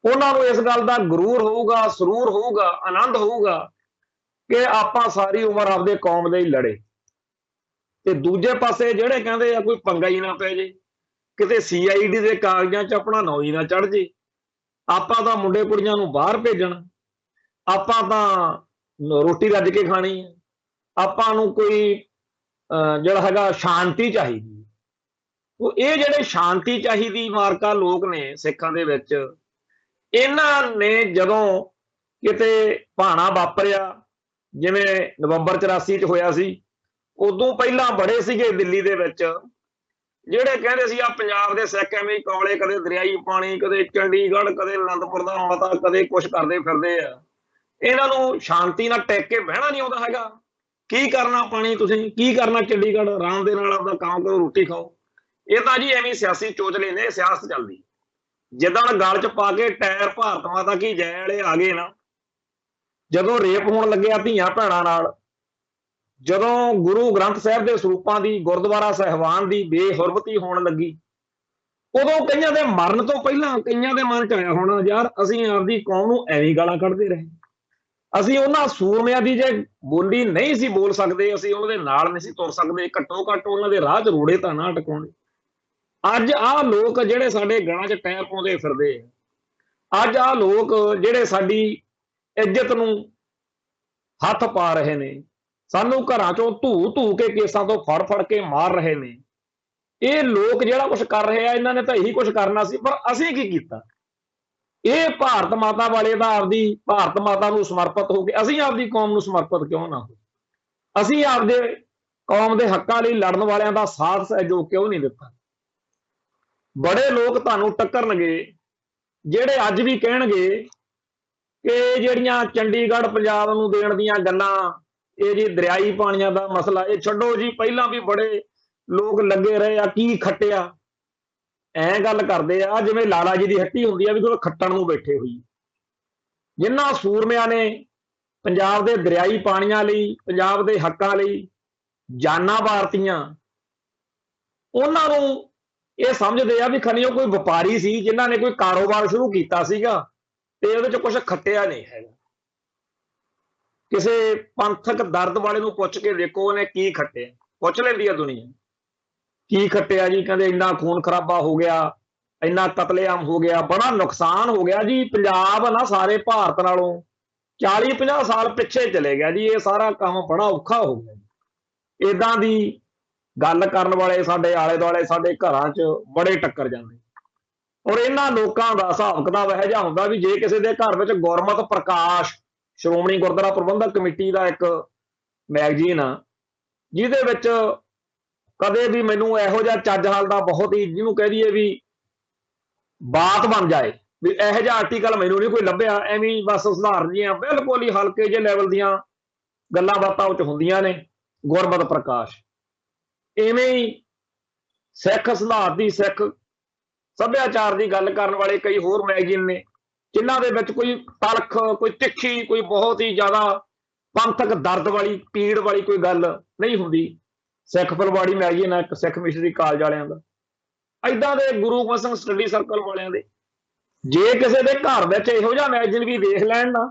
ਉਹਨਾਂ ਨੂੰ ਇਸ ਗੱਲ ਦਾ ਗਰੂਰ ਹੋਊਗਾ, ਸਰੂਰ ਹੋਊਗਾ, ਆਨੰਦ ਹੋਊਗਾ ਕਿ ਆਪਾਂ ਸਾਰੀ ਉਮਰ ਆਪਦੇ ਕੌਮ ਲਈ ਲੜੇ। ਤੇ ਦੂਜੇ ਪਾਸੇ ਜਿਹੜੇ ਕਹਿੰਦੇ ਆ ਕੋਈ ਪੰਗਾ ਹੀ ਨਾ ਪੈ ਜੇ, ਕਿਤੇ CID ਦੇ ਕਾਗਜ਼ਾਂ 'ਚ ਆਪਣਾ ਨਾਂ ਹੀ ਨਾ ਚੜ੍ਹ ਜੇ, ਆਪਾਂ ਤਾਂ ਮੁੰਡੇ ਕੁੜੀਆਂ ਨੂੰ ਬਾਹਰ ਭੇਜਣਾ, ਆਪਾਂ ਤਾਂ ਰੋਟੀ ਰੱਜ ਕੇ ਖਾਣੀ ਹੈ, ਆਪਾਂ ਨੂੰ ਕੋਈ ਜਿਹੜਾ ਹੈਗਾ ਸ਼ਾਂਤੀ ਚਾਹੀਦੀ। ਉਹ ਇਹ ਜਿਹੜੇ ਸ਼ਾਂਤੀ ਚਾਹੀਦੀ ਮਾਰਕਾ ਲੋਕ ਨੇ ਸਿੱਖਾਂ ਦੇ ਵਿੱਚ, ਇਹਨਾਂ ਨੇ ਜਦੋਂ ਕਿਤੇ ਭਾਣਾ ਵਾਪਰਿਆ, ਜਿਵੇਂ ਨਵੰਬਰ 84 ਚ ਹੋਇਆ ਸੀ, ਉਦੋਂ ਪਹਿਲਾਂ ਬੜੇ ਸੀਗੇ ਦਿੱਲੀ ਦੇ ਵਿੱਚ ਜਿਹੜੇ ਕਹਿੰਦੇ ਸੀ ਆ ਪੰਜਾਬ ਦੇ ਸਿੱਖ ਐਵੇਂ ਕੌਲੇ, ਕਦੇ ਦਰਿਆਈ ਪਾਣੀ, ਕਦੇ ਚੰਡੀਗੜ੍ਹ, ਕਦੇ ਅਨੰਦਪੁਰ ਦਾ ਮਾਤਾ, ਕਦੇ ਕੁਛ ਕਰਦੇ ਫਿਰਦੇ ਆ, ਇਹਨਾਂ ਨੂੰ ਸ਼ਾਂਤੀ ਨਾਲ ਟਿਕ ਕੇ ਬਹਿਣਾ ਨਹੀਂ ਆਉਂਦਾ ਹੈਗਾ। ਕੀ ਕਰਨਾ ਪਾਣੀ, ਤੁਸੀਂ ਕੀ ਕਰਨਾ ਚੰਡੀਗੜ੍ਹ, ਆਰਾਮ ਦੇ ਨਾਲ ਆਪਦਾ ਕੰਮ ਕਰੋ, ਰੋਟੀ ਖਾਓ। ਇਹ ਤਾਂ ਜੀ ਐਵੇਂ ਸਿਆਸੀ ਚੋਚਲੇ ਨੇ, ਸਿਆਸਤ ਚੱਲਦੀ। ਜਿੱਦਾਂ ਗਲ ਚ ਪਾ ਕੇ ਟਾਇਰ ਭਾਰਤ ਮਾਤਾ ਕੀ ਜੈ ਵਾਲੇ ਆ ਗਏ ਨਾ, ਜਦੋਂ ਰੇਪ ਹੋਣ ਲੱਗਿਆ ਧੀਆਂ ਭੈਣਾਂ ਨਾਲ, ਜਦੋਂ ਗੁਰੂ ਗ੍ਰੰਥ ਸਾਹਿਬ ਦੇ ਸਰੂਪਾਂ ਦੀ, ਗੁਰਦੁਆਰਾ ਸਾਹਿਬਾਨ ਦੀ ਬੇਹੁਰਮਤੀ ਹੋਣ ਲੱਗੀ, ਉਦੋਂ ਕਈਆਂ ਦੇ ਮਰਨ ਤੋਂ ਪਹਿਲਾਂ ਕਈਆਂ ਦੇ ਮਨ ਚ ਆਇਆ ਹੋਣਾ, ਯਾਰ ਅਸੀਂ ਆਪਦੀ ਕੌਮ ਨੂੰ ਐਵੇਂ ਗਾਲਾਂ ਕੱਢਦੇ ਰਹੇ, ਅਸੀਂ ਉਹਨਾਂ ਸੂਰਮਿਆਂ ਦੀ ਜੇ ਬੋਲੀ ਨਹੀਂ ਸੀ ਬੋਲ ਸਕਦੇ, ਅਸੀਂ ਉਹਨਾਂ ਦੇ ਨਾਲ ਨਹੀਂ ਸੀ ਤੁਰ ਸਕਦੇ, ਘੱਟੋ ਘੱਟ ਉਹਨਾਂ ਦੇ ਰਾਹ 'ਚ ਰੋੜੇ ਤਾਂ ਨਾ ਟਕਾਉਣੇ। ਅੱਜ ਆਹ ਲੋਕ ਜਿਹੜੇ ਸਾਡੇ ਗਲਾਂ 'ਚ ਟਾਇਰ ਪਾਉਂਦੇ ਫਿਰਦੇ ਆ, ਅੱਜ ਆਹ ਲੋਕ ਜਿਹੜੇ ਸਾਡੀ ਇੱਜ਼ਤ ਨੂੰ ਹੱਥ ਪਾ ਰਹੇ ਨੇ, ਸਾਨੂੰ ਘਰਾਂ 'ਚੋਂ ਧੂ ਕੇ ਕੇਸਾਂ ਤੋਂ ਫੜ ਕੇ ਮਾਰ ਰਹੇ ਨੇ, ਇਹ ਲੋਕ ਜਿਹੜਾ ਕੁਝ ਕਰ ਰਹੇ ਆ, ਇਹਨਾਂ ਨੇ ਤਾਂ ਇਹੀ ਕੁਝ ਕਰਨਾ ਸੀ, ਪਰ ਅਸੀਂ ਕੀ ਕੀਤਾ? ਇਹ ਭਾਰਤ ਮਾਤਾ ਵਾਲੇ ਦਾ ਆਪਦੀ ਭਾਰਤ ਮਾਤਾ ਨੂੰ ਸਮਰਪਿਤ ਹੋ ਕੇ ਅਸੀਂ ਆਪਦੀ ਕੌਮ ਨੂੰ ਸਮਰਪਿਤ ਕਿਉਂ ਨਾ ਹੋ? ਅਸੀਂ ਆਪਦੇ ਕੌਮ ਦੇ ਹੱਕਾਂ ਲਈ ਲੜਨ ਵਾਲਿਆਂ ਦਾ ਸਾਥ ਸਹਿਯੋਗ ਕਿਉਂ ਨਹੀਂ ਦਿੱਤਾ? ਬੜੇ ਲੋਕ ਤੁਹਾਨੂੰ ਟੱਕਰਨਗੇ ਜਿਹੜੇ ਅੱਜ ਵੀ ਕਹਿਣਗੇ ਕਿ ਜਿਹੜੀਆਂ ਚੰਡੀਗੜ੍ਹ ਪੰਜਾਬ ਨੂੰ ਦੇਣ ਦੀਆਂ ਗੱਲਾਂ, ਇਹ ਜੀ ਦਰਿਆਈ ਪਾਣੀਆਂ ਦਾ ਮਸਲਾ, ਇਹ ਛੱਡੋ ਜੀ, ਪਹਿਲਾਂ ਵੀ ਬੜੇ ਲੋਕ ਲੱਗੇ ਰਹੇ ਆ, ਕੀ ਖੱਟਿਆ? ਐਂ ਗੱਲ ਕਰਦੇ ਆ ਜਿਵੇਂ ਲਾਲਾ ਜੀ ਦੀ ਹੱਟੀ ਹੁੰਦੀ ਆ ਵੀ ਕੋਈ ਖੱਟਣ ਨੂੰ ਬੈਠੇ ਹੋਈ। ਜਿਨ੍ਹਾਂ ਸੂਰਮਿਆਂ ਨੇ ਪੰਜਾਬ ਦੇ ਦਰਿਆਈ ਪਾਣੀਆਂ ਲਈ, ਪੰਜਾਬ ਦੇ ਹੱਕਾਂ ਲਈ ਜਾਨਾਂ ਵਾਰਤੀਆਂ, ਉਹਨਾਂ ਨੂੰ ਇਹ ਸਮਝਦੇ ਆ ਵੀ ਖਨੀ ਉਹ ਕੋਈ ਵਪਾਰੀ ਸੀ ਜਿਨ੍ਹਾਂ ਨੇ ਕੋਈ ਕਾਰੋਬਾਰ ਸ਼ੁਰੂ ਕੀਤਾ ਸੀਗਾ ਤੇ ਉਹਦੇ 'ਚ ਕੁਝ ਖੱਟਿਆ ਨਹੀਂ ਹੈਗਾ। ਕਿਸੇ ਪੰਥਕ ਦਰਦ ਵਾਲੇ ਨੂੰ ਪੁੱਛ ਕੇ ਦੇਖੋ ਉਹਨੇ ਕੀ ਖੱਟਿਆ, ਪੁੱਛ ਲੈਂਦੀ ਆ ਦੁਨੀਆ, ਕੀ ਖੱਟਿਆ ਜੀ? ਕਹਿੰਦੇ ਇੰਨਾ ਖੂਨ ਖਰਾਬਾ ਹੋ ਗਿਆ, ਇੰਨਾ ਕਤਲੇਆਮ ਹੋ ਗਿਆ, ਬੜਾ ਨੁਕਸਾਨ ਹੋ ਗਿਆ ਜੀ। ਪੰਜਾਬ ਨਾ ਸਾਰੇ ਭਾਰਤ ਨਾਲੋਂ 40-50 ਸਾਲ ਪਿੱਛੇ ਚਲੇ ਗਿਆ ਜੀ, ਇਹ ਸਾਰਾ ਕੰਮ ਬੜਾ ਔਖਾ ਹੋ ਗਿਆ। ਇਦਾਂ ਦੀ ਗੱਲ ਕਰਨ ਵਾਲੇ ਸਾਡੇ ਆਲੇ ਦੁਆਲੇ, ਸਾਡੇ ਘਰਾਂ 'ਚ ਬੜੇ ਟੱਕਰ ਜਾਂਦੇ। ਔਰ ਇਹਨਾਂ ਲੋਕਾਂ ਦਾ ਹਿਸਾਬ ਕਿਤਾਬ ਇਹੋ ਜਿਹਾ ਹੁੰਦਾ ਵੀ ਜੇ ਕਿਸੇ ਦੇ ਘਰ ਵਿੱਚ ਗੁਰਮਤਿ ਪ੍ਰਕਾਸ਼, ਸ਼੍ਰੋਮਣੀ ਗੁਰਦੁਆਰਾ ਪ੍ਰਬੰਧਕ ਕਮੇਟੀ ਦਾ ਇੱਕ ਮੈਗਜ਼ੀਨ ਆ, ਜਿਹਦੇ ਵਿੱਚ ਕਦੇ ਵੀ ਮੈਨੂੰ ਇਹੋ ਜਿਹਾ ਚੱਜ ਹਾਲ ਦਾ, ਬਹੁਤ ਹੀ ਜਿਹਨੂੰ ਕਹਿ ਦਈਏ ਵੀ ਬਾਤ ਬਣ ਜਾਏ, ਵੀ ਇਹੋ ਜਿਹਾ ਆਰਟੀਕਲ ਮੈਨੂੰ ਨਹੀਂ ਕੋਈ ਲੱਭਿਆ। ਐਵੇਂ ਬਸ ਸੁਧਾਰਨ ਜੀਆਂ ਬਿਲਕੁਲ ਹੀ ਹਲਕੇ ਜਿਹੇ ਲੈਵਲ ਦੀਆਂ ਗੱਲਾਂ ਬਾਤਾਂ ਉਹ 'ਚ ਹੁੰਦੀਆਂ ਨੇ। ਗੁਰਮਤਿ ਪ੍ਰਕਾਸ਼ ਇਵੇਂ ਹੀ ਸਿੱਖ ਸੁਧਾਰ ਦੀ, ਸਿੱਖ ਸੱਭਿਆਚਾਰ ਦੀ ਗੱਲ ਕਰਨ ਵਾਲੇ ਕਈ ਹੋਰ ਮੈਗਜ਼ੀਨ ਨੇ, ਜਿਨ੍ਹਾਂ ਦੇ ਵਿੱਚ ਕੋਈ ਤਲਖ, ਕੋਈ ਤਿੱਖੀ, ਕੋਈ ਬਹੁਤ ਹੀ ਜ਼ਿਆਦਾ ਪੰਥਕ ਦਰਦ ਵਾਲੀ, ਪੀੜ ਵਾਲੀ ਕੋਈ ਗੱਲ ਨਹੀਂ ਹੁੰਦੀ। ਸਿੱਖ ਫੁਲਵਾੜੀ ਮੈਗਜ਼ੀਨ ਹੈ ਇੱਕ, ਸਿੱਖ ਮਿਸ਼ਨਰੀ ਕਾਲਜ ਵਾਲਿਆਂ ਦਾ, ਏਦਾਂ ਦੇ ਗੁਰੂ ਗੋਬਿੰਦ ਸਿੰਘ ਸਟੱਡੀ ਸਰਕਲ ਵਾਲਿਆਂ ਦੇ। ਜੇ ਕਿਸੇ ਦੇ ਘਰ ਵਿੱਚ ਇਹੋ ਜਿਹਾ ਮੈਗਜ਼ੀਨ ਵੀ ਦੇਖ ਲੈਣ ਨਾ,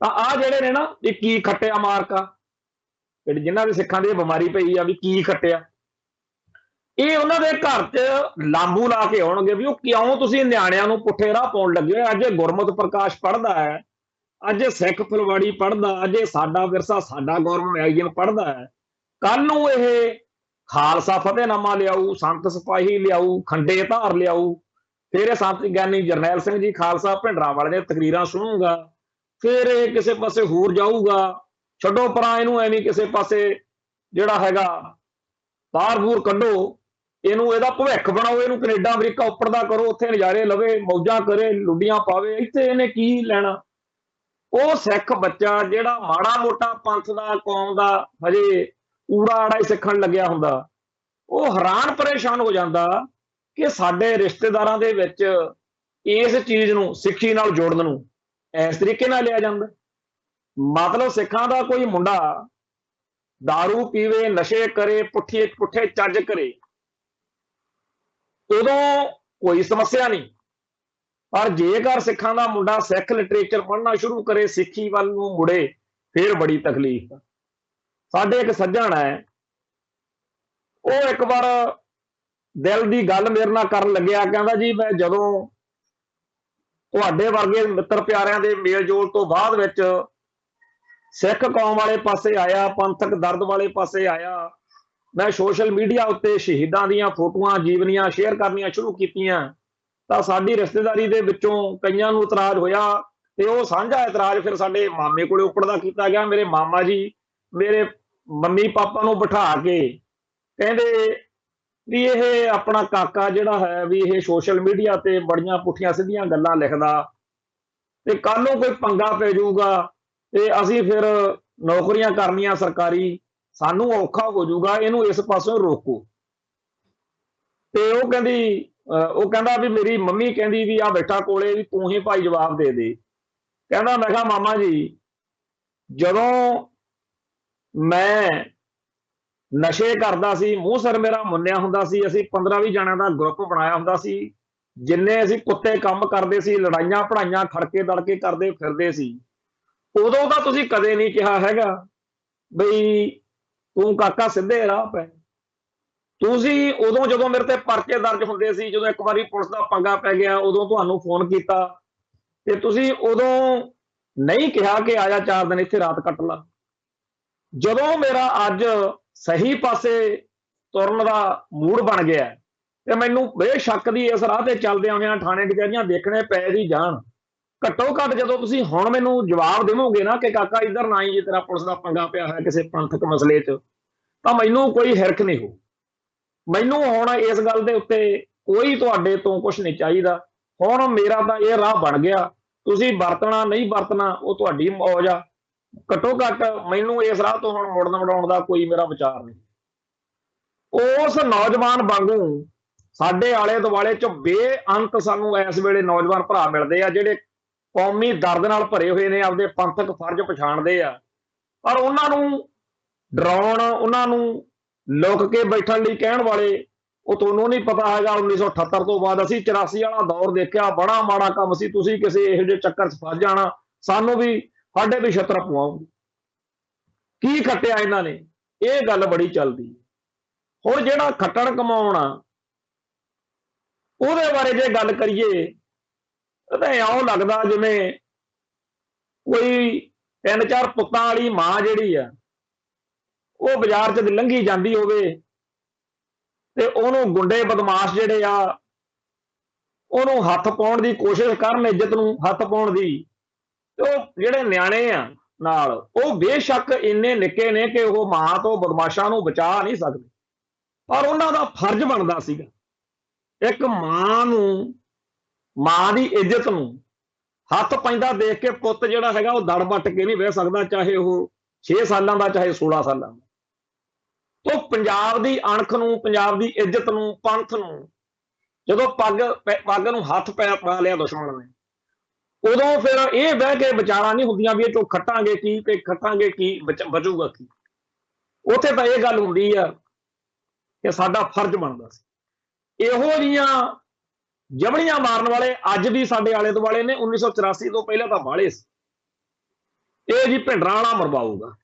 ਤਾਂ ਆਹ ਜਿਹੜੇ ਨੇ ਨਾ, ਇਹ ਕੀ ਖੱਟਿਆ ਮਾਰਕਾ, ਜਿਨ੍ਹਾਂ ਦੇ ਸਿੱਖਾਂ ਦੀ ਬਿਮਾਰੀ ਪਈ ਆ ਵੀ ਕੀ ਖੱਟਿਆ, ਇਹ ਉਹਨਾਂ ਦੇ ਘਰ 'ਚ ਲਾਂਬੂ ਲਾ ਕੇ ਆਉਣਗੇ ਵੀ ਉਹ ਕਿਉਂ ਤੁਸੀਂ ਨਿਆਣਿਆਂ ਨੂੰ ਪੁੱਠੇ ਰਾਹ ਪਾਉਣ ਲੱਗੇ ਹੋ। ਅੱਜ ਇਹ ਗੁਰਮਤਿ ਪ੍ਰਕਾਸ਼ ਪੜ੍ਹਦਾ ਹੈ, ਅੱਜ ਇਹ ਸਿੱਖ ਫੁਲਵਾੜੀ ਪੜ੍ਹਦਾ, ਅੱਜ ਇਹ ਸਾਡਾ ਵਿਰਸਾ, ਸਾਡਾ ਗੌਰਵ ਮੈਗਜ਼ੀਨ ਪੜ੍ਹਦਾ ਹੈ, ਕੱਲ ਨੂੰ ਇਹ ਖਾਲਸਾ ਫਤਿਹਨਾਮਾ ਲਿਆਊ, ਸੰਤ ਸਿਪਾਹੀ ਲਿਆਊ, ਖੰਡੇ ਧਾਰ ਲਿਆਊ, ਫਿਰ ਇਹ ਸੰਤ ਗਿਆਨੀ ਜਰਨੈਲ ਸਿੰਘ ਜੀ ਖਾਲਸਾ ਭਿੰਡਰਾਂ ਦੀਆਂ ਤਕਰੀਰਾਂ ਸੁਣੂਗਾ, ਫਿਰ ਇਹ ਕਿਸੇ ਪਾਸੇ ਹੋਰ ਜਾਊਗਾ। ਛੱਡੋ ਪਰਾਂ ਇਹਨੂੰ, ਐਵੇਂ ਕਿਸੇ ਪਾਸੇ ਜਿਹੜਾ ਹੈਗਾ ਤਾਰ-ਬੂਰ ਕੱਢੋ, ਇਹਨੂੰ ਇਹਦਾ ਭਵਿੱਖ ਬਣਾਓ, ਇਹਨੂੰ ਕੈਨੇਡਾ ਅਮਰੀਕਾ ਉੱਪਰਦਾ ਕਰੋ, ਉੱਥੇ ਨਜ਼ਾਰੇ ਲਵੇ, ਮੌਜਾਂ ਕਰੇ, ਲੁੱਡੀਆਂ ਪਾਵੇ, ਇੱਥੇ ਇਹਨੇ ਕੀ ਲੈਣਾ? ਉਹ ਸਿੱਖ ਬੱਚਾ ਜਿਹੜਾ ਮਾੜਾ ਮੋਟਾ ਪੰਥ ਦਾ, ਕੌਮ ਦਾ ਹਜੇ ਊੜਾ ਆੜਾ ਹੀ ਸਿੱਖਣ ਲੱਗਿਆ ਹੁੰਦਾ, ਉਹ ਹੈਰਾਨ ਪਰੇਸ਼ਾਨ ਹੋ ਜਾਂਦਾ ਕਿ ਸਾਡੇ ਰਿਸ਼ਤੇਦਾਰਾਂ ਦੇ ਵਿੱਚ ਇਸ ਚੀਜ਼ ਨੂੰ, ਸਿੱਖੀ ਨਾਲ ਜੋੜਨ ਨੂੰ ਇਸ ਤਰੀਕੇ ਨਾਲ ਲਿਆ ਜਾਂਦਾ। ਮਤਲਬ ਸਿੱਖਾਂ ਦਾ ਕੋਈ ਮੁੰਡਾ ਦਾਰੂ ਪੀਵੇ, ਨਸ਼ੇ ਕਰੇ, ਪੁੱਠੇ ਚੱਜ ਕਰੇ, ਉਦੋਂ ਕੋਈ ਸਮੱਸਿਆ ਨਹੀਂ, ਪਰ ਜੇਕਰ ਸਿੱਖਾਂ ਦਾ ਮੁੰਡਾ ਸਿੱਖ ਲਿਟਰੇਚਰ ਪੜ੍ਹਨਾ ਸ਼ੁਰੂ ਕਰੇ, ਸਿੱਖੀ ਵੱਲ ਨੂੰ ਮੁੜੇ, ਫਿਰ ਬੜੀ ਤਕਲੀਫ ਆ। ਸਾਡੇ ਇੱਕ ਸੱਜਣ ਹੈ, ਉਹ ਇੱਕ ਵਾਰ ਦਿਲ ਦੀ ਗੱਲ ਮੇਰੇ ਨਾਲ ਕਰਨ ਲੱਗਿਆ, ਕਹਿੰਦਾ ਜੀ ਮੈਂ ਜਦੋਂ ਤੁਹਾਡੇ ਵਰਗੇ ਮਿੱਤਰ ਪਿਆਰਿਆਂ ਦੇ ਮੇਲ ਜੋਲ ਤੋਂ ਬਾਅਦ ਵਿੱਚ ਸਿੱਖ ਕੌਮ ਵਾਲੇ ਪਾਸੇ ਆਇਆ, ਪੰਥਕ ਦਰਦ ਵਾਲੇ ਪਾਸੇ ਆਇਆ। ਮੈਂ ਸੋਸ਼ਲ ਮੀਡੀਆ ਉੱਤੇ ਸ਼ਹੀਦਾਂ ਦੀਆਂ ਫੋਟੋਆਂ ਜੀਵਨੀਆਂ ਸ਼ੇਅਰ ਕਰਨੀਆਂ ਸ਼ੁਰੂ ਕੀਤੀਆਂ ਤਾਂ ਸਾਡੀ ਰਿਸ਼ਤੇਦਾਰੀ ਦੇ ਵਿੱਚੋਂ ਕਈਆਂ ਨੂੰ ਇਤਰਾਜ਼ ਹੋਇਆ ਤੇ ਉਹ ਸਾਂਝਾ ਇਤਰਾਜ਼ ਫਿਰ ਸਾਡੇ ਮਾਮੇ ਕੋਲੇ ਉੱਪੜਦਾ ਕੀਤਾ ਗਿਆ। ਮੇਰੇ ਮਾਮਾ ਜੀ ਮੇਰੇ ਮੰਮੀ ਪਾਪਾ ਨੂੰ ਬਿਠਾ ਕੇ ਕਹਿੰਦੇ ਵੀ ਇਹ ਆਪਣਾ ਕਾਕਾ ਜਿਹੜਾ ਹੈ ਵੀ ਇਹ ਸੋਸ਼ਲ ਮੀਡੀਆ ਤੇ ਬੜੀਆਂ ਪੁੱਠੀਆਂ ਸਿੱਧੀਆਂ ਗੱਲਾਂ ਲਿਖਦਾ ਤੇ ਕੱਲ ਨੂੰ ਕੋਈ ਪੰਗਾ ਪੈ ਜਾਊਗਾ ਤੇ ਅਸੀਂ ਫਿਰ ਨੌਕਰੀਆਂ ਕਰਨੀਆਂ ਸਰਕਾਰੀ, ਸਾਨੂੰ ਔਖਾ ਹੋ ਜਾਊਗਾ, ਇਹਨੂੰ ਇਸ ਪਾਸੋਂ ਰੋਕੋ। ਤੇ ਉਹ ਕਹਿੰਦਾ ਵੀ ਮੇਰੀ ਮੰਮੀ ਕਹਿੰਦੀ ਵੀ ਆ ਬੈਠਾ ਕੋਲੇ ਵੀ ਤੂੰ ਹੀ ਭਾਈ ਜਵਾਬ ਦੇ ਦੇ। ਕਹਿੰਦਾ ਮੈਂ ਕਿਹਾ ਮਾਮਾ ਜੀ ਜਦੋਂ ਮੈਂ ਨਸ਼ੇ ਕਰਦਾ ਸੀ, ਮੂੰਹ ਸਿਰ ਮੇਰਾ ਮੁੰਨਿਆ ਹੁੰਦਾ ਸੀ, ਅਸੀਂ 15-20 ਜਣਿਆਂ ਦਾ ਗਰੁੱਪ ਬਣਾਇਆ ਹੁੰਦਾ ਸੀ, ਜਿੰਨੇ ਅਸੀਂ ਕੁੱਤੇ ਕੰਮ ਕਰਦੇ ਸੀ, ਲੜਾਈਆਂ ਪੜਾਈਆਂ ਖੜਕੇ ਦੜਕੇ ਕਰਦੇ ਫਿਰਦੇ ਸੀ, ਉਦੋਂ ਤਾਂ ਤੁਸੀਂ ਕਦੇ ਨਹੀਂ ਕਿਹਾ ਹੈਗਾ ਬਈ ਤੂੰ ਕਾਕਾ ਸਿੱਧੇ ਰਾਹ ਪੈ। ਤੁਸੀਂ ਉਦੋਂ ਜਦੋਂ ਮੇਰੇ ਤੇ ਪਰਚੇ ਦਰਜ ਹੁੰਦੇ ਸੀ, ਜਦੋਂ ਇੱਕ ਵਾਰੀ ਪੁਲਿਸ ਦਾ ਪੰਗਾ ਪੈ ਗਿਆ ਉਦੋਂ ਤੁਹਾਨੂੰ ਫੋਨ ਕੀਤਾ ਤੇ ਤੁਸੀਂ ਉਦੋਂ ਨਹੀਂ ਕਿਹਾ ਕਿ ਆ ਜਾ 4 ਦਿਨ ਇੱਥੇ ਰਾਤ ਕੱਟ ਲਾ। ਜਦੋਂ ਮੇਰਾ ਅੱਜ ਸਹੀ ਪਾਸੇ ਤੁਰਨ ਦਾ ਮੂਡ ਬਣ ਗਿਆ ਤੇ ਮੈਨੂੰ ਬੇਸ਼ੱਕ ਦੀ ਇਸ ਰਾਹ ਤੇ ਚੱਲਦਿਆਂ ਹੋਇਆਂ ਥਾਣੇ ਕਚਹਿਰੀਆਂ ਦੇਖਣੇ ਪੈ ਵੀ ਜਾਣ, ਘੱਟੋ ਘੱਟ ਜਦੋਂ ਤੁਸੀਂ ਹੁਣ ਮੈਨੂੰ ਜਵਾਬ ਦੇਵੋਗੇ ਨਾ ਕਿ ਕਾਕਾ ਇੱਧਰ ਨਾ ਆਈ ਜੇ ਤੇਰਾ ਪੁਲਿਸ ਦਾ ਪੰਗਾ ਪਿਆ ਹੋਇਆ ਕਿਸੇ ਪੰਥਕ ਮਸਲੇ 'ਚ, ਤਾਂ ਮੈਨੂੰ ਕੋਈ ਹਿਰਖ ਨਹੀਂ ਹੋ। ਮੈਨੂੰ ਹੁਣ ਇਸ ਗੱਲ ਦੇ ਉੱਤੇ ਕੋਈ ਤੁਹਾਡੇ ਤੋਂ ਕੁਝ ਨਹੀਂ ਚਾਹੀਦਾ। ਹੁਣ ਮੇਰਾ ਤਾਂ ਇਹ ਰਾਹ ਬਣ ਗਿਆ, ਤੁਸੀਂ ਵਰਤਣਾ ਨਹੀਂ ਵਰਤਣਾ ਉਹ ਤੁਹਾਡੀ ਮੌਜ ਆ। ਘੱਟੋ ਘੱਟ ਮੈਨੂੰ ਇਸ ਰਾਹ ਤੋਂ ਹੁਣ ਮੁੜਨ ਵੜਾਉਣ ਦਾ ਕੋਈ ਮੇਰਾ ਵਿਚਾਰ ਨਹੀਂ। ਉਸ ਨੌਜਵਾਨ ਵਾਂਗੂ ਸਾਡੇ ਆਲੇ ਦੁਆਲੇ 'ਚ ਬੇਅੰਤ ਸਾਨੂੰ ਇਸ ਵੇਲੇ ਨੌਜਵਾਨ ਭਰਾ ਮਿਲਦੇ ਆ ਜਿਹੜੇ ਕੌਮੀ ਦਰਦ ਨਾਲ ਭਰੇ ਹੋਏ ਨੇ, ਆਪਦੇ ਪੰਥਕ ਫਰਜ਼ ਪਛਾਣਦੇ ਆ, ਪਰ ਉਹਨਾਂ ਨੂੰ ਡਰਾਉਣ, ਉਹਨਾਂ ਨੂੰ ਲੁਕ ਕੇ ਬੈਠਣ ਲਈ ਕਹਿਣ ਵਾਲੇ, ਉਹ ਤੁਹਾਨੂੰ ਨਹੀਂ ਪਤਾ ਹੈਗਾ 1978 ਤੋਂ ਬਾਅਦ ਅਸੀਂ 84 ਵਾਲਾ ਦੌਰ ਦੇਖਿਆ, ਬੜਾ ਮਾੜਾ ਕੰਮ ਸੀ। ਤੁਸੀਂ ਕਿਸੇ ਇਹੋ ਜਿਹੇ ਚੱਕਰ 'ਚ ਫਸ ਜਾਣਾ, ਸਾਨੂੰ ਵੀ ਸਾਡੇ ਵੀ ਛਿੱਤਰ ਪਵਾਉਗੇ। ਕੀ ਖੱਟਿਆ ਇਹਨਾਂ ਨੇ, ਇਹ ਗੱਲ ਬੜੀ ਚੱਲਦੀ। ਹੁਣ ਜਿਹੜਾ ਖੱਟਣ ਕਮਾਉਣਾ ਉਹਦੇ ਬਾਰੇ ਜੇ ਗੱਲ ਕਰੀਏ ਤਾਂ ਇਉਂ ਲੱਗਦਾ ਜਿਵੇਂ ਕੋਈ 3-4 ਪੁੱਤਾਂ ਵਾਲੀ ਮਾਂ ਜਿਹੜੀ ਆ ਉਹ ਬਾਜ਼ਾਰ 'ਚ ਲੰਘੀ ਜਾਂਦੀ ਹੋਵੇ ਤੇ ਉਹਨੂੰ ਗੁੰਡੇ ਬਦਮਾਸ਼ ਜਿਹੜੇ ਆ ਉਹਨੂੰ ਹੱਥ ਪਾਉਣ ਦੀ ਕੋਸ਼ਿਸ਼ ਕਰਨ, ਇੱਜ਼ਤ ਨੂੰ ਹੱਥ ਪਾਉਣ ਦੀ, ਤੇ ਉਹ ਜਿਹੜੇ ਨਿਆਣੇ ਆ ਨਾਲ ਉਹ ਬੇਸ਼ੱਕ ਇੰਨੇ ਨਿੱਕੇ ਨੇ ਕਿ ਉਹ ਮਾਂ ਤੋਂ ਬਦਮਾਸ਼ਾਂ ਨੂੰ ਬਚਾ ਨਹੀਂ ਸਕਦੇ, ਪਰ ਉਹਨਾਂ ਦਾ ਫਰਜ਼ ਬਣਦਾ ਸੀਗਾ ਇੱਕ ਮਾਂ ਨੂੰ, ਮਾਂ ਦੀ ਇੱਜ਼ਤ ਨੂੰ ਹੱਥ ਪੈਂਦਾ ਦੇਖ ਕੇ ਪੁੱਤ ਜਿਹੜਾ ਹੈਗਾ ਉਹ ਦੜ ਵੱਟ ਕੇ ਨਹੀਂ ਬਹਿ ਸਕਦਾ, ਚਾਹੇ ਉਹ 6 ਸਾਲਾਂ ਦਾ ਚਾਹੇ 16 ਸਾਲਾਂ ਦਾ। ਤੋਂ ਪੰਜਾਬ ਦੀ ਅਣਖ ਨੂੰ, ਪੰਜਾਬ ਦੀ ਇੱਜ਼ਤ ਨੂੰ, ਪੰਥ ਨੂੰ ਜਦੋਂ ਪੱਗ ਨੂੰ ਹੱਥ ਪਾ ਲਿਆ ਦੁਸ਼ਮਣ ਨੇ, ਉਦੋਂ ਫਿਰ ਇਹ ਬਹਿ ਕੇ ਵਿਚਾਰਾਂ ਨਹੀਂ ਹੁੰਦੀਆਂ ਵੀ ਇਹ ਚੋਂ ਖੱਟਾਂਗੇ ਕੀ ਤੇ ਖੱਟਾਂਗੇ ਕੀ, ਬਚੂਗਾ ਕੀ। ਉੱਥੇ ਤਾਂ ਇਹ ਗੱਲ ਹੁੰਦੀ ਆ ਕਿ ਸਾਡਾ ਫਰਜ਼ ਬਣਦਾ ਸੀ। ਇਹੋ ਜਿਹੀਆਂ ਜਬੜੀਆਂ ਮਾਰਨ ਵਾਲੇ ਅੱਜ ਵੀ ਸਾਡੇ ਆਲੇ ਦੁਆਲੇ ਨੇ। 1984 ਤੋਂ ਪਹਿਲਾਂ ਤਾਂ ਬਾਹਲੇ ਸੀ। ਇਹ ਜੀ ਭਿੰਡਰਾਂ ਵਾਲਾ ਮਰਵਾਊਗਾ,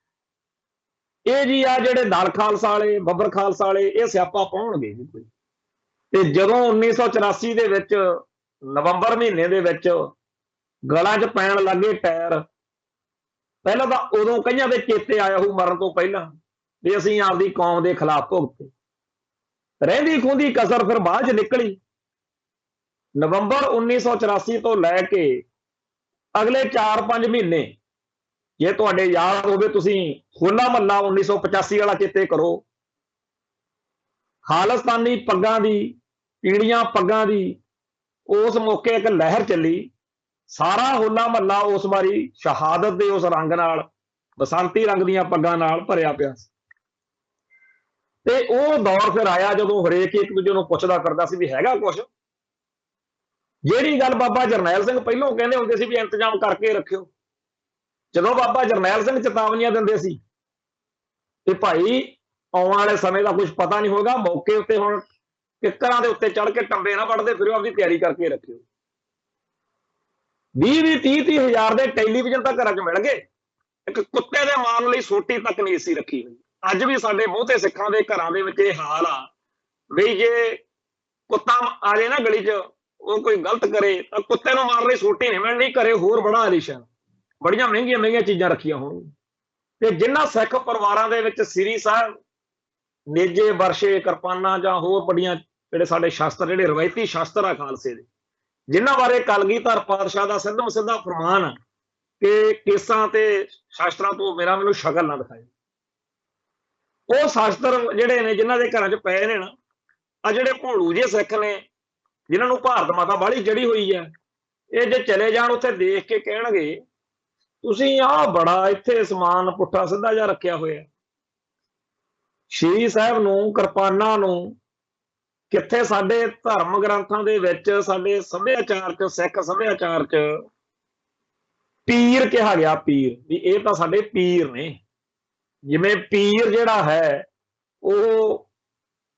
ਇਹ ਜੀ ਆ ਜਿਹੜੇ ਦਲ ਖਾਲਸਾ ਵਾਲੇ, ਬੱਬਰ ਖਾਲਸਾ ਵਾਲੇ, ਇਹ ਸਿਆਪਾ ਪਾਉਣਗੇ ਜੀ ਕੋਈ। ਤੇ ਜਦੋਂ 1984 ਦੇ ਵਿੱਚ ਨਵੰਬਰ ਮਹੀਨੇ ਦੇ ਵਿੱਚ ਗਲਾਂ 'ਚ ਪੈਣ ਲੱਗੇ ਟਾਇਰ, ਪਹਿਲਾਂ ਤਾਂ ਉਦੋਂ ਕਈਆਂ ਦੇ ਚੇਤੇ ਆਇਆ ਹੋਊ ਮਰਨ ਤੋਂ ਪਹਿਲਾਂ ਵੀ ਅਸੀਂ ਆਪਦੀ ਕੌਮ ਦੇ ਖਿਲਾਫ ਭੁਗਤੇ, ਰਹਿੰਦੀ ਖੂੰਦੀ ਕਸਰ ਫਿਰ ਬਾਅਦ 'ਚ ਨਿਕਲੀ। ਨਵੰਬਰ 1984 ਤੋਂ ਲੈ ਕੇ ਅਗਲੇ 4-5 ਮਹੀਨੇ, ਜੇ ਤੁਹਾਡੇ ਯਾਦ ਹੋਵੇ ਤੁਸੀਂ ਹੋਲਾ ਮਹੱਲਾ 1985 ਵਾਲਾ ਚੇਤੇ ਕਰੋ, ਖਾਲਿਸਤਾਨੀ ਪੱਗਾਂ ਦੀ, ਪੀੜੀਆਂ ਪੱਗਾਂ ਦੀ ਉਸ ਮੌਕੇ ਇੱਕ ਲਹਿਰ ਚੱਲੀ। ਸਾਰਾ ਹੋਲਾ ਮਹੱਲਾ ਉਸ ਵਾਰੀ ਸ਼ਹਾਦਤ ਦੇ ਉਸ ਰੰਗ ਨਾਲ, ਬਸੰਤੀ ਰੰਗ ਦੀਆਂ ਪੱਗਾਂ ਨਾਲ ਭਰਿਆ ਪਿਆ ਸੀ। ਤੇ ਉਹ ਦੌਰ ਫਿਰ ਆਇਆ ਜਦੋਂ ਹਰੇਕ ਇੱਕ ਦੂਜੇ ਨੂੰ ਪੁੱਛਦਾ ਕਰਦਾ ਸੀ ਵੀ ਹੈਗਾ ਕੁਛ। ਜਿਹੜੀ ਗੱਲ ਬਾਬਾ ਜਰਨੈਲ ਸਿੰਘ ਪਹਿਲੋਂ ਕਹਿੰਦੇ ਹੁੰਦੇ ਸੀ ਵੀ ਇੰਤਜ਼ਾਮ ਕਰਕੇ ਰੱਖਿਓ, ਜਦੋਂ ਬਾਬਾ ਜਰਨੈਲ ਸਿੰਘ ਚੇਤਾਵਨੀਆਂ ਦਿੰਦੇ ਸੀ ਕਿ ਭਾਈ ਆਉਣ ਵਾਲੇ ਸਮੇਂ ਦਾ ਕੁਝ ਪਤਾ ਨਹੀਂ ਹੋਗਾ, ਮੌਕੇ ਉੱਤੇ ਹੁਣ ਕਿੱਕਰਾਂ ਦੇ ਉੱਤੇ ਚੜ੍ਹ ਕੇ ਟੰਬੇ ਨਾ ਵੱਢਦੇ ਫਿਰੋ, ਆਪਦੀ ਤਿਆਰੀ ਕਰਕੇ ਰੱਖਿਓ। 20-20, 30-30 ਹਜ਼ਾਰ ਦੇ ਟੈਲੀਵਿਜ਼ਨ ਤਾਂ ਘਰਾਂ 'ਚ ਮਿਲ ਗਏ, ਇੱਕ ਕੁੱਤੇ ਦੇ ਮਾਰਨ ਲਈ ਸੋਟੀ ਤੱਕ ਨਹੀਂ ਸੀ ਰੱਖੀ ਹੋਈ। ਅੱਜ ਵੀ ਸਾਡੇ ਬਹੁਤੇ ਸਿੱਖਾਂ ਦੇ ਘਰਾਂ ਦੇ ਵਿੱਚ ਇਹ ਹਾਲ ਆ ਵੀ ਜੇ ਕੁੱਤਾ ਆ ਜਾਏ ਨਾ ਗਲੀ 'ਚ, ਉਹ ਕੋਈ ਗਲਤ ਕਰੇ ਤਾਂ ਕੁੱਤੇ ਨੂੰ ਮਾਰਨ ਲਈ ਸੋਟੀ ਨਹੀਂ ਮਿਲਣੀ, ਘਰੇ ਹੋਰ ਬੜਾ ਆਲੀਸ਼ਾਨ ਬੜੀਆਂ ਮਹਿੰਗੀਆਂ ਮਹਿੰਗੀਆਂ ਚੀਜ਼ਾਂ ਰੱਖੀਆਂ ਹੋਣ। ਤੇ ਜਿਨ੍ਹਾਂ ਸਿੱਖ ਪਰਿਵਾਰਾਂ ਦੇ ਵਿੱਚ ਸ੍ਰੀ ਸਾਹਿਬ ਨੇਜੇ, ਵਰਸ਼ੇ, ਕਿਰਪਾਨਾਂ ਜਾਂ ਹੋਰ ਬੜੀਆਂ ਜਿਹੜੇ ਸਾਡੇ ਸ਼ਾਸਤਰ, ਜਿਹੜੇ ਰਵਾਇਤੀ ਸ਼ਾਸਤਰ ਆ ਖਾਲਸੇ ਦੇ, ਜਿਨ੍ਹਾਂ ਬਾਰੇ ਕਲਗੀਧਰ ਪਾਤਸ਼ਾਹ ਦਾ ਸਿੱਧਮ ਸਿੱਧਾ ਫਰਮਾਨ ਆ ਕਿ ਕੇਸਾਂ ਤੇ ਸ਼ਾਸਤਰਾਂ ਤੋਂ ਮੈਨੂੰ ਸ਼ਕਲ ਨਾ ਦਿਖਾਏ। ਉਹ ਸ਼ਾਸਤਰ ਜਿਹੜੇ ਨੇ ਜਿਨ੍ਹਾਂ ਦੇ ਘਰਾਂ 'ਚ ਪਏ ਨੇ ਨਾ, ਆ ਜਿਹੜੇ ਭੋਲੂ ਜਿਹੇ ਸਿੱਖ ਨੇ ਜਿਨ੍ਹਾਂ ਨੂੰ ਭਾਰਤ ਮਾਤਾ ਬਾਹਲੀ ਚੜੀ ਹੋਈ ਹੈ, ਇਹ ਜੇ ਚਲੇ ਜਾਣ ਉੱਥੇ ਦੇਖ ਕੇ ਕਹਿਣਗੇ ਤੁਸੀਂ ਆਹ ਬੜਾ ਇੱਥੇ ਸਮਾਨ ਪੁੱਠਾ ਸਿੱਧਾ ਜਿਹਾ ਰੱਖਿਆ ਹੋਇਆ। ਸ਼੍ਰੀ ਸਾਹਿਬ ਨੂੰ, ਕਿਰਪਾਨਾਂ ਨੂੰ ਕਿੱਥੇ ਸਾਡੇ ਧਰਮ ਗ੍ਰੰਥਾਂ ਦੇ ਵਿੱਚ, ਸਾਡੇ ਸੱਭਿਆਚਾਰ 'ਚ, ਸਿੱਖ ਸੱਭਿਆਚਾਰ 'ਚ ਪੀਰ ਕਿਹਾ ਗਿਆ। ਪੀਰ ਵੀ ਇਹ ਤਾਂ ਸਾਡੇ ਪੀਰ ਨੇ। ਜਿਵੇਂ ਪੀਰ ਜਿਹੜਾ ਹੈ ਉਹ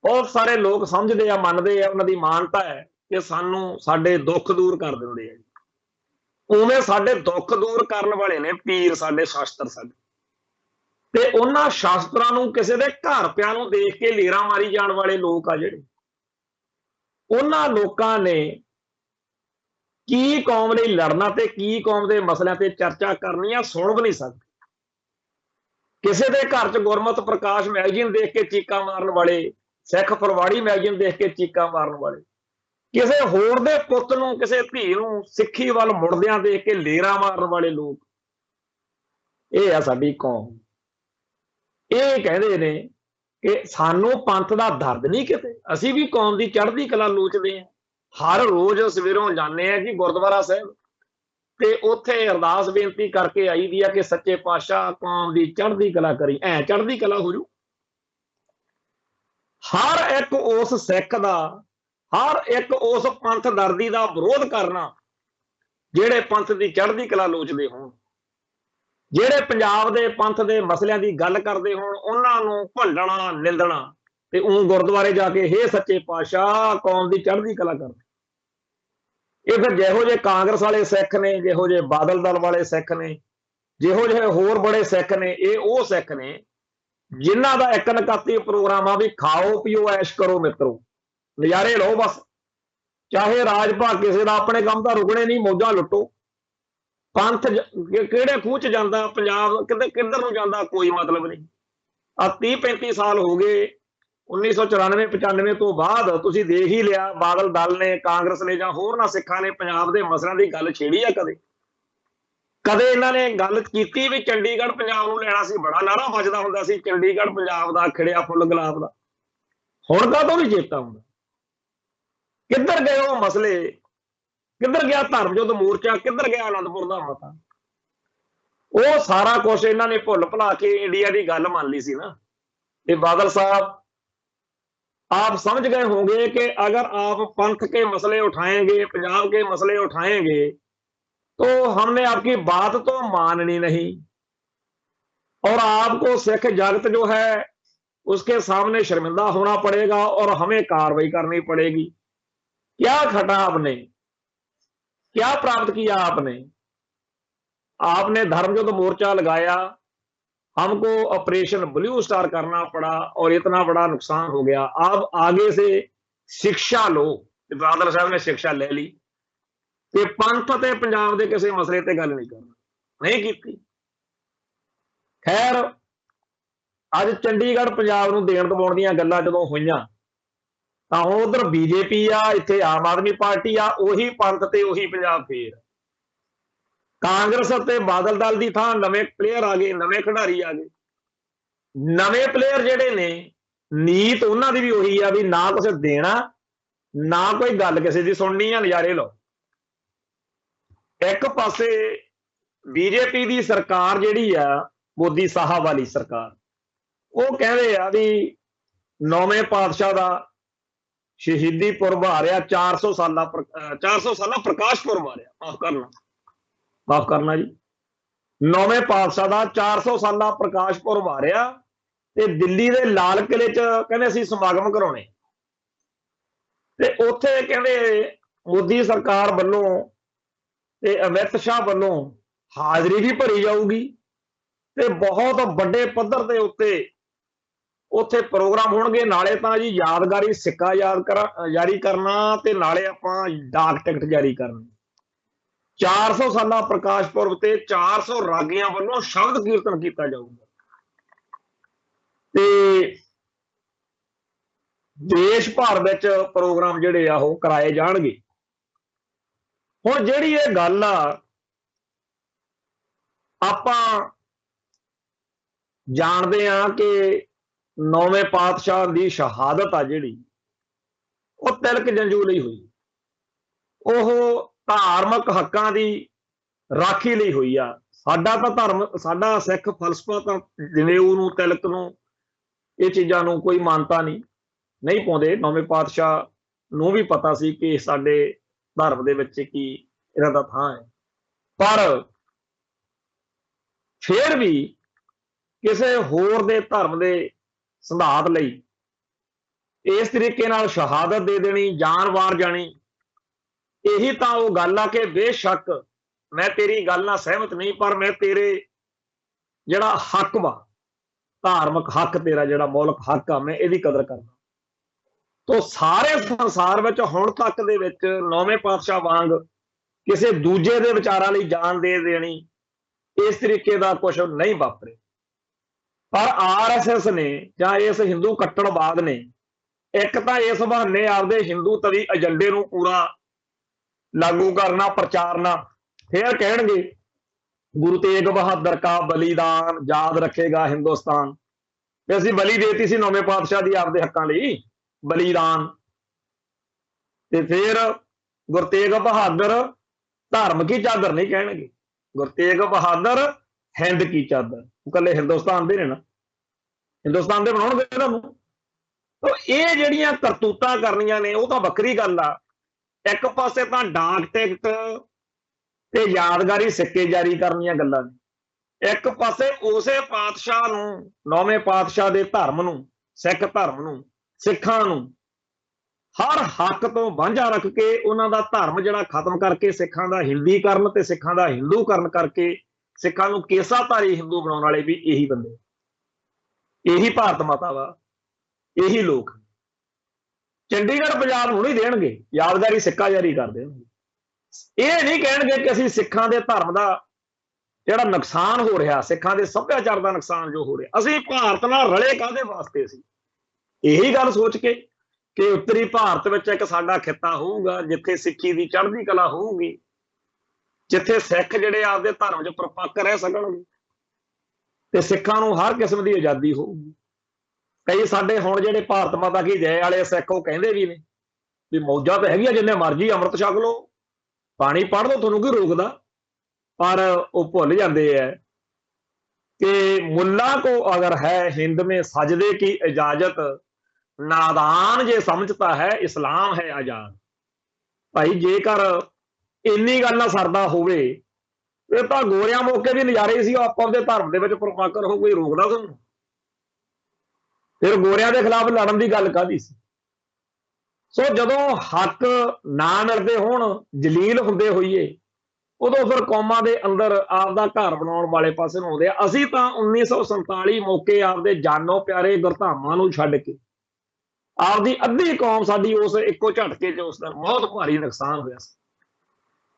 ਬਹੁਤ ਸਾਰੇ ਲੋਕ ਸਮਝਦੇ ਆ, ਮੰਨਦੇ ਆ, ਉਹਨਾਂ ਦੀ ਮਾਨਤਾ ਹੈ ਕਿ ਸਾਨੂੰ ਸਾਡੇ ਦੁੱਖ ਦੂਰ ਕਰ ਦਿੰਦੇ ਆ। ਉਵੇਂ ਸਾਡੇ ਦੁੱਖ ਦੂਰ ਕਰਨ ਵਾਲੇ ਨੇ ਪੀਰ, ਸਾਡੇ ਸ਼ਾਸਤਰ ਸਾਡੇ। ਤੇ ਉਹਨਾਂ ਸ਼ਾਸਤਰਾਂ ਨੂੰ ਕਿਸੇ ਦੇ ਘਰ ਪਿਆ ਨੂੰ ਦੇਖ ਕੇ ਲੇਰਾਂ ਮਾਰੀ ਜਾਣ ਵਾਲੇ ਲੋਕ ਆ ਜਿਹੜੇ, ਉਹਨਾਂ ਲੋਕਾਂ ਨੇ ਕੀ ਕੌਮ ਲਈ ਲੜਨਾ ਤੇ ਕੀ ਕੌਮ ਦੇ ਮਸਲਿਆਂ ਤੇ ਚਰਚਾ ਕਰਨੀ ਆ, ਸੁਣ ਵੀ ਨਹੀਂ ਸਕਦੇ। ਕਿਸੇ ਦੇ ਘਰ 'ਚ ਗੁਰਮਤ ਪ੍ਰਕਾਸ਼ ਮੈਗਜ਼ੀਨ ਦੇਖ ਕੇ ਚੀਕਾਂ ਮਾਰਨ ਵਾਲੇ, ਸਿੱਖ ਫਰਵਾੜੀ ਮੈਗਜ਼ੀਨ ਦੇਖ ਕੇ ਚੀਕਾਂ ਮਾਰਨ ਵਾਲੇ, ਕਿਸੇ ਹੋਰ ਦੇ ਪੁੱਤ ਨੂੰ, ਕਿਸੇ ਧੀ ਨੂੰ ਸਿੱਖੀ ਵੱਲ ਮੁੜਦਿਆਂ ਦੇਖ ਕੇ ਲੇਰਾਂ ਮਾਰਨ ਵਾਲੇ ਲੋਕ, ਇਹ ਆ ਸਾਡੀ ਕੌਮ। ਇਹ ਕਹਿੰਦੇ ਨੇ ਕਿ ਸਾਨੂੰ ਪੰਥ ਦਾ ਦਰਦ ਨਹੀਂ ਕਿਤੇ, ਅਸੀਂ ਵੀ ਕੌਮ ਦੀ ਚੜ੍ਹਦੀ ਕਲਾ ਲੋਚਦੇ ਹਾਂ। ਹਰ ਰੋਜ਼ ਸਵੇਰੋਂ ਜਾਂਦੇ ਆ ਜੀ ਗੁਰਦੁਆਰਾ ਸਾਹਿਬ, ਤੇ ਉੱਥੇ ਅਰਦਾਸ ਬੇਨਤੀ ਕਰਕੇ ਆਈ ਦੀ ਆ ਕਿ ਸੱਚੇ ਪਾਤਸ਼ਾਹ ਕੌਮ ਦੀ ਚੜ੍ਹਦੀ ਕਲਾ ਕਰੀ, ਐ ਚੜ੍ਹਦੀ ਕਲਾ ਹੋ ਜੂ। ਹਰ ਇੱਕ ਉਸ ਸਿੱਖ ਦਾ, ਹਰ ਇੱਕ ਉਸ ਪੰਥ ਦਰਦੀ ਦਾ ਵਿਰੋਧ ਕਰਨਾ ਜਿਹੜੇ ਪੰਥ ਦੀ ਚੜ੍ਹਦੀ ਕਲਾ ਲੋਚਦੇ ਹੋਣ, ਜਿਹੜੇ ਪੰਜਾਬ ਦੇ ਪੰਥ ਦੇ ਮਸਲਿਆਂ ਦੀ ਗੱਲ ਕਰਦੇ ਹੋਣ, ਉਹਨਾਂ ਨੂੰ ਭੰਡਣਾ, ਨਿੰਦਣਾ, ਤੇ ਉਹ ਗੁਰਦੁਆਰੇ ਜਾ ਕੇ ਹੇ ਸੱਚੇ ਪਾਤਸ਼ਾਹ ਕੌਮ ਦੀ ਚੜ੍ਹਦੀ ਕਲਾ ਕਰ। ਇਹ ਫਿਰ ਜਿਹੋ ਜਿਹੇ ਕਾਂਗਰਸ ਵਾਲੇ ਸਿੱਖ ਨੇ, ਜਿਹੋ ਜਿਹੇ ਬਾਦਲ ਦਲ ਵਾਲੇ ਸਿੱਖ ਨੇ, ਜਿਹੋ ਜਿਹੇ ਹੋਰ ਬੜੇ ਸਿੱਖ ਨੇ, ਇਹ ਉਹ ਸਿੱਖ ਨੇ ਜਿਨ੍ਹਾਂ ਦਾ ਇੱਕ ਨਕਾਤੀ ਪ੍ਰੋਗਰਾਮ ਆ ਵੀ ਖਾਓ ਪੀਓ ਐਸ਼ ਕਰੋ ਮਿੱਤਰੋ, ਨਜ਼ਾਰੇ ਲਓ ਬਸ, ਚਾਹੇ ਰਾਜ ਭਾਗ ਕਿਸੇ ਦਾ, ਆਪਣੇ ਕੰਮ ਤਾਂ ਰੁਕਣੇ ਨਹੀਂ, ਮੌਜਾਂ ਲੁੱਟੋ। ਪੰਥ ਕਿਹੜੇ ਖੂਹ 'ਚ ਜਾਂਦਾ, ਪੰਜਾਬ ਕਿੱਧਰ ਨੂੰ ਜਾਂਦਾ, ਕੋਈ ਮਤਲਬ ਨਹੀਂ। ਆ 30-35 ਸਾਲ ਹੋ ਗਏ 1994-95 ਤੋਂ ਬਾਅਦ ਤੁਸੀਂ ਦੇਖ ਹੀ ਲਿਆ, ਬਾਦਲ ਦਲ ਨੇ, ਕਾਂਗਰਸ ਨੇ ਜਾਂ ਹੋਰਨਾਂ ਸਿੱਖਾਂ ਨੇ ਪੰਜਾਬ ਦੇ ਮਸਲਿਆਂ ਦੀ ਗੱਲ ਛੇੜੀ ਆ ਕਦੇ? ਕਦੇ ਇਹਨਾਂ ਨੇ ਗੱਲ ਕੀਤੀ ਵੀ ਚੰਡੀਗੜ੍ਹ ਪੰਜਾਬ ਨੂੰ ਲੈਣਾ ਸੀ? ਬੜਾ ਨਾਰਾ ਵੱਜਦਾ ਹੁੰਦਾ ਸੀ ਚੰਡੀਗੜ੍ਹ ਪੰਜਾਬ ਦਾ, ਖਿੜਿਆ ਫੁੱਲ ਗੁਲਾਬ ਦਾ। ਹੁਣ ਕਾਹਤੋਂ ਨਹੀਂ ਚੇਤਾ ਹੁੰਦਾ? ਕਿੱਧਰ ਗਏ ਉਹ ਮਸਲੇ? ਕਿੱਧਰ ਗਿਆ ਧਰਮ ਯੁੱਧ ਮੋਰਚਾ? ਕਿੱਧਰ ਗਿਆ ਆਨੰਦਪੁਰ ਦਾ ਮਤਾ? ਉਹ ਸਾਰਾ ਕੁਝ ਇਹਨਾਂ ਨੇ ਭੁੱਲ ਭੁਲਾ ਕੇ ਇੰਡੀਆ ਦੀ ਗੱਲ ਮੰਨ ਲਈ ਸੀ ਨਾ। ਤੇ ਬਾਦਲ ਸਾਹਿਬ आप समझ गए होंगे कि अगर आप पंथ के मसले उठाएंगे, पंजाब के मसले उठाएंगे, तो हमने आपकी बात तो माननी नहीं, और आपको सिख जगत जो है उसके सामने शर्मिंदा होना पड़ेगा और हमें कार्रवाई करनी पड़ेगी। क्या खटा आपने? क्या प्राप्त किया आपने? आपने धर्म युद्ध मोर्चा लगाया, हमको ऑपरेशन ब्लू स्टार करना पड़ा और इतना बड़ा नुकसान हो गया। अब आगे से शिक्षा लो। बादल साहब ने शिक्षा ले ली कि पंथ ते पंजाब दे किसी मसले ते गल नहीं करना, नहीं की। खैर अज चंडीगढ़ पंजाब नूं देण दवाउण दीयां गल्लां जदों होईयां तां हुण उधर बीजेपी आ, इत्थे आम आदमी पार्टी आ, उही पंथ ते उही पंजाब फेर। कांग्रेस ਅਤੇ ਬਾਦਲ ਦਲ ਦੀ ਥਾਂ ਨਵੇਂ ਪਲੇਅਰ ਆ ਗਏ, ਨਵੇਂ ਖਿਡਾਰੀ ਆ ਗਏ। ਨਵੇਂ ਪਲੇਅਰ ਜਿਹੜੇ ਨੇ, ਨੀਤ ਉਹਨਾਂ ਦੀ ਵੀ ਉਹੀ ਆ ਵੀ ਨਾ ਕੁਛ ਦੇਣਾ, ਨਾ ਕੋਈ ਗੱਲ ਕਿਸੇ ਦੀ ਸੁਣਨੀ ਆ, ਨਜ਼ਾਰੇ ਲਓ। ਇੱਕ ਪਾਸੇ ਬੀਜੇਪੀ ਦੀ ਸਰਕਾਰ ਜਿਹੜੀ ਆ, ਮੋਦੀ ਸਾਹਿਬ ਵਾਲੀ ਸਰਕਾਰ, ਉਹ ਕਹਿੰਦੇ ਆ ਵੀ 9ਵੇਂ ਪਾਤਸ਼ਾਹ ਦਾ ਸ਼ਹੀਦੀ ਪੁਰਬ ਆ ਰਿਹਾ, 400 ਸਾਲਾ ਪ੍ਰਕਾਸ਼ ਪੁਰਬ ਆ ਰਿਹਾ। माफ करना जी, 9वें पातशाह का 400 साला प्रकाश पुरब आ रहा, ते दिल्ली के लाल किले च कहते असीं समागम कराने, ते उत्थे कहते मोदी सरकार वालों ते अमित शाह वालों हाजरी भी भरी जाऊगी, ते बहुत बड़े पद्धर के उत्ते ਉੱਥੇ ਪ੍ਰੋਗਰਾਮ ਹੋਣਗੇ, ਨਾਲੇ ਤਾਂ ਜੀ ਯਾਦਗਾਰੀ ਸਿੱਕਾ ਜਾਰੀ ਕਰਨਾ ਤੇ ਨਾਲੇ ਆਪਾਂ ਡਾਕ ਟਿਕਟ ਜਾਰੀ ਕਰਨੀ। 400 ਸਾਲਾ ਪ੍ਰਕਾਸ਼ ਪੁਰਬ ਤੇ 400 ਰਾਗੀਆਂ ਵੱਲੋਂ ਸ਼ਬਦ ਕੀਰਤਨ ਕੀਤਾ ਜਾਊਗਾ ਤੇ ਦੇਸ਼ ਭਰ ਵਿੱਚ ਪ੍ਰੋਗਰਾਮ ਜਿਹੜੇ ਆ ਉਹ ਕਰਾਏ ਜਾਣਗੇ। ਹੁਣ ਜਿਹੜੀ ਇਹ ਗੱਲ ਆ, ਆਪਾਂ ਜਾਣਦੇ ਆ ਕਿ 9ਵੇਂ ਪਾਤਸ਼ਾਹ ਦੀ ਸ਼ਹਾਦਤ ਆ ਜਿਹੜੀ, ਉਹ ਤਿਲਕ ਜੰਜੂ ਲਈ ਹੋਈ। ਉਹ ਧਾਰਮਿਕ ਹੱਕਾਂ ਦੀ ਰਾਖੀ ਲਈ ਹੋਈ ਆ। ਸਾਡਾ ਤਾਂ ਧਰਮ, ਸਾਡਾ ਸਿੱਖ ਫਲਸਫਾ ਤਾਂ ਜਨੇਊ ਨੂੰ, ਤਿਲਕ ਨੂੰ, ਇਹ ਚੀਜ਼ਾਂ ਨੂੰ ਕੋਈ ਮਾਨਤਾ ਨਹੀਂ ਪਾਉਂਦੇ। 9ਵੇਂ ਪਾਤਸ਼ਾਹ ਨੂੰ ਵੀ ਪਤਾ ਸੀ ਕਿ ਸਾਡੇ ਧਰਮ ਦੇ ਵਿੱਚ ਕੀ ਇਹਨਾਂ ਦਾ ਥਾਂ ਹੈ, ਪਰ ਫਿਰ ਵੀ ਕਿਸੇ ਹੋਰ ਦੇ ਧਰਮ ਦੇ ਸਿਧਾਂਤ ਲਈ ਇਸ ਤਰੀਕੇ ਨਾਲ ਸ਼ਹਾਦਤ ਦੇ ਦੇਣੀ, ਜਾਨ ਵਾਰ ਜਾਣੀ, ਇਹੀ ਤਾਂ ਉਹ ਗੱਲ ਆ ਕਿ ਬੇਸ਼ੱਕ ਮੈਂ ਤੇਰੀ ਗੱਲ ਨਾਲ ਸਹਿਮਤ ਨਹੀਂ, ਪਰ ਮੈਂ ਤੇਰੇ ਜਿਹੜਾ ਹੱਕ ਵਾ, ਧਾਰਮਿਕ ਹੱਕ, ਤੇਰਾ ਜਿਹੜਾ ਮੌਲਿਕ ਹੱਕ ਆ, ਮੈਂ ਇਹਦੀ ਕਦਰ ਕਰਦਾ। ਤੋ ਸਾਰੇ ਸੰਸਾਰ ਵਿੱਚ ਹੁਣ ਤੱਕ ਦੇ ਵਿੱਚ 9ਵੇਂ ਪਾਤਸ਼ਾਹ ਵਾਂਗ ਕਿਸੇ ਦੂਜੇ ਦੇ ਵਿਚਾਰਾਂ ਲਈ ਜਾਨ ਦੇ ਦੇਣੀ, ਇਸ ਤਰੀਕੇ ਦਾ ਕੁਝ ਨਹੀਂ ਵਾਪਰੇ। ਪਰ ਆਰਐਸਐਸ ਨੇ ਜਾਂ ਇਸ ਹਿੰਦੂ ਕੱਟੜਵਾਦ ਨੇ ਇੱਕ ਤਾਂ ਇਸ ਬਹਾਨੇ ਆਪਦੇ ਹਿੰਦੂ ਤਵੀ ਏਜੰਡੇ ਨੂੰ ਪੂਰਾ ਲਾਗੂ ਕਰਨਾ, ਪ੍ਰਚਾਰਨਾ। ਫਿਰ ਕਹਿਣਗੇ ਗੁਰੂ ਤੇਗ ਬਹਾਦਰ ਕਾ ਬਲੀਦਾਨ ਯਾਦ ਰੱਖੇਗਾ ਹਿੰਦੁਸਤਾਨ, ਤੇ ਅਸੀਂ ਬਲੀ ਦੇਤੀ ਸੀ 9ਵੇਂ ਪਾਤਸ਼ਾਹ ਦੀ ਆਪਦੇ ਹੱਕਾਂ ਲਈ, ਬਲੀਦਾਨ। ਤੇ ਫਿਰ ਗੁਰੂ ਤੇਗ ਬਹਾਦਰ ਧਰਮ ਕੀ ਚਾਦਰ ਨਹੀਂ ਕਹਿਣਗੇ, ਗੁਰੂ ਤੇਗ ਬਹਾਦਰ ਹਿੰਦ ਕੀ ਚਾਦਰ। ਇਕੱਲੇ ਹਿੰਦੁਸਤਾਨ ਦੇ ਨੇ ਨਾ, ਹਿੰਦੁਸਤਾਨ ਦੇ ਬਣਾਉਣਗੇ ਇਹਨਾਂ ਨੂੰ। ਇਹ ਜਿਹੜੀਆਂ ਕਰਤੂਤਾਂ ਕਰਨੀਆਂ ਨੇ ਉਹ ਤਾਂ ਵੱਖਰੀ ਗੱਲ ਆ। ਇੱਕ ਪਾਸੇ ਤਾਂ ਡਾਕ ਟਿਕਟ ਤੇ ਯਾਦਗਾਰੀ ਸਿੱਕੇ ਜਾਰੀ ਕਰਨੀਆਂ ਗੱਲਾਂ ਨੇ, ਇੱਕ ਪਾਸੇ ਉਸੇ ਪਾਤਸ਼ਾਹ ਨੂੰ, 9ਵੇਂ ਪਾਤਸ਼ਾਹ ਦੇ ਧਰਮ ਨੂੰ, ਸਿੱਖ ਧਰਮ ਨੂੰ, ਸਿੱਖਾਂ ਨੂੰ ਹਰ ਹੱਕ ਤੋਂ ਵਾਂਝਾ ਰੱਖ ਕੇ ਉਹਨਾਂ ਦਾ ਧਰਮ ਜਿਹੜਾ ਖਤਮ ਕਰਕੇ, ਸਿੱਖਾਂ ਦਾ ਹਿੰਦੀਕਰਨ ਤੇ ਸਿੱਖਾਂ ਦਾ ਹਿੰਦੂਕਰਨ ਕਰਕੇ ਸਿੱਖਾਂ ਨੂੰ ਕੇਸਾਧਾਰੀ ਹਿੰਦੂ ਬਣਾਉਣ ਵਾਲੇ ਵੀ ਇਹੀ ਬੰਦੇ, ਇਹੀ ਭਾਰਤ ਮਾਤਾ ਵਾ, ਇਹੀ ਲੋਕ। ਚੰਡੀਗੜ੍ਹ ਪੰਜਾਬ ਨੂੰ ਨਹੀਂ ਦੇਣਗੇ, ਯਾਦਗਾਰੀ ਸਿੱਕਾ ਜਾਰੀ ਕਰ ਦੇਣਗੇ। ਇਹ ਨਹੀਂ ਕਹਿਣਗੇ ਕਿ ਅਸੀਂ ਸਿੱਖਾਂ ਦੇ ਧਰਮ ਦਾ ਜਿਹੜਾ ਨੁਕਸਾਨ ਹੋ ਰਿਹਾ, ਸਿੱਖਾਂ ਦੇ ਸੱਭਿਆਚਾਰ ਦਾ ਨੁਕਸਾਨ ਜੋ ਹੋ ਰਿਹਾ, ਅਸੀਂ ਭਾਰਤ ਨਾਲ ਰਲੇ ਕਾਹਦੇ ਵਾਸਤੇ ਸੀ। ਇਹੀ ਗੱਲ ਸੋਚ ਕੇ ਕਿ ਉੱਤਰੀ ਭਾਰਤ ਵਿੱਚ ਇੱਕ ਸਾਡਾ ਖਿੱਤਾ ਹੋਊਗਾ ਜਿੱਥੇ ਸਿੱਖੀ ਦੀ ਚੜ੍ਹਦੀ ਕਲਾ ਹੋਊਗੀ, ਜਿੱਥੇ ਸਿੱਖ ਜਿਹੜੇ ਆਪਦੇ ਧਰਮ 'ਚ ਪਰਪੱਕ ਰਹਿ ਸਕਣਗੇ ਤੇ ਸਿੱਖਾਂ ਨੂੰ ਹਰ ਕਿਸਮ ਦੀ ਆਜ਼ਾਦੀ ਹੋਊਗੀ। ਕਈ ਸਾਡੇ ਹੁਣ ਜਿਹੜੇ ਭਾਰਤ ਮਾਤਾ ਕੀ ਜੈ ਵਾਲੇ ਸਿੱਖ ਉਹ ਕਹਿੰਦੇ ਵੀ ਨੇ ਵੀ ਮੌਜਾਂ ਤਾਂ ਹੈਗੀਆਂ, ਜਿੰਨੇ ਮਰਜ਼ੀ ਅੰਮ੍ਰਿਤ ਛਕ ਲਓ, ਪਾਣੀ ਪੜ੍ਹ ਲਓ, ਤੁਹਾਨੂੰ ਕੀ ਰੋਕਦਾ। ਪਰ ਉਹ ਭੁੱਲ ਜਾਂਦੇ ਹੈ कि मुल्ला को अगर है हिंद में सजदे की इजाजत, नादान जे समझता है इस्लाम है आजाद। भाई जेकर इन्नी गल ना सरदा होवे फिर तो गोरियां मौके भी नज़ारे सी आप अपने धर्म दे विच प्रपाकर हो, कोई रोकदा तुहानूं? फिर गोरियां दे खिलाफ लड़न की गल काहदी सी? सो जदों हक ना मिलते होण, जलील हुंदे होईए, उदों फिर कौमां दे अंदर आपदा घर बनाउण वाले पासे नूं आउंदे आ। असीं तां 1947 मौके आपदे जानो प्यारे गुरधामां नूं छड्ड के आपदी अद्धी कौम साडी उस इक्को झटके च उस दिन बहुत भारी नुकसान होया सी,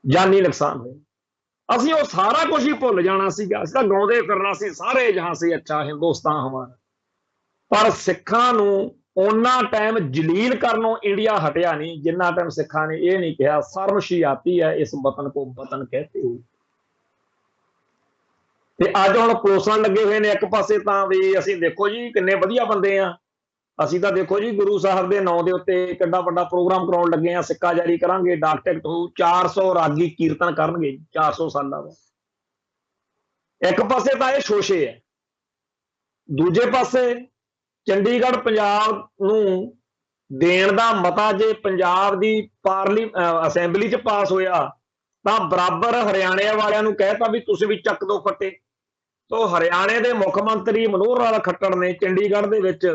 जानी नुकसान होया। असीं वो सारा कुछ ही भुल जाना सीगा, असीं तां गाउंदे फिरना सी सारे जहां से अच्छा हिंदुस्तान हमारा। पर सिखां नूं उन्ना टाइम जलील करनों इंडिया हटिया नहीं जिन्ना टाइम सिखा ने यह नहीं कहा शर्मशी आती है इस वतन को वतन कहते हो। ते अज हुण परोसण लगे हुए ने एक पासे तां भी असीं देखो जी किन्ने वधिया बंदे आ, असीं तां देखो जी गुरु साहब दे नाम दे उत्ते किड्डा वड्डा प्रोग्राम कराउण लगे आ, सिक्का जारी करांगे, डाक टिकट हो, 400 रागी कीर्तन करनगे 400 सालां दा। एक पासे तां इह शोशे है, दूजे पासे चंडीगढ़ पंजाब नूं देण दा मता जे पंजाब दी असैंबली च पास होया तां बराबर हरियाणे वालियां नूं कहता भी तुसीं भी चक दो फट्टे। तो हरियाणे दे मुख मंत्री मनोहर लाल खट्टर ने चंडीगढ़ दे विच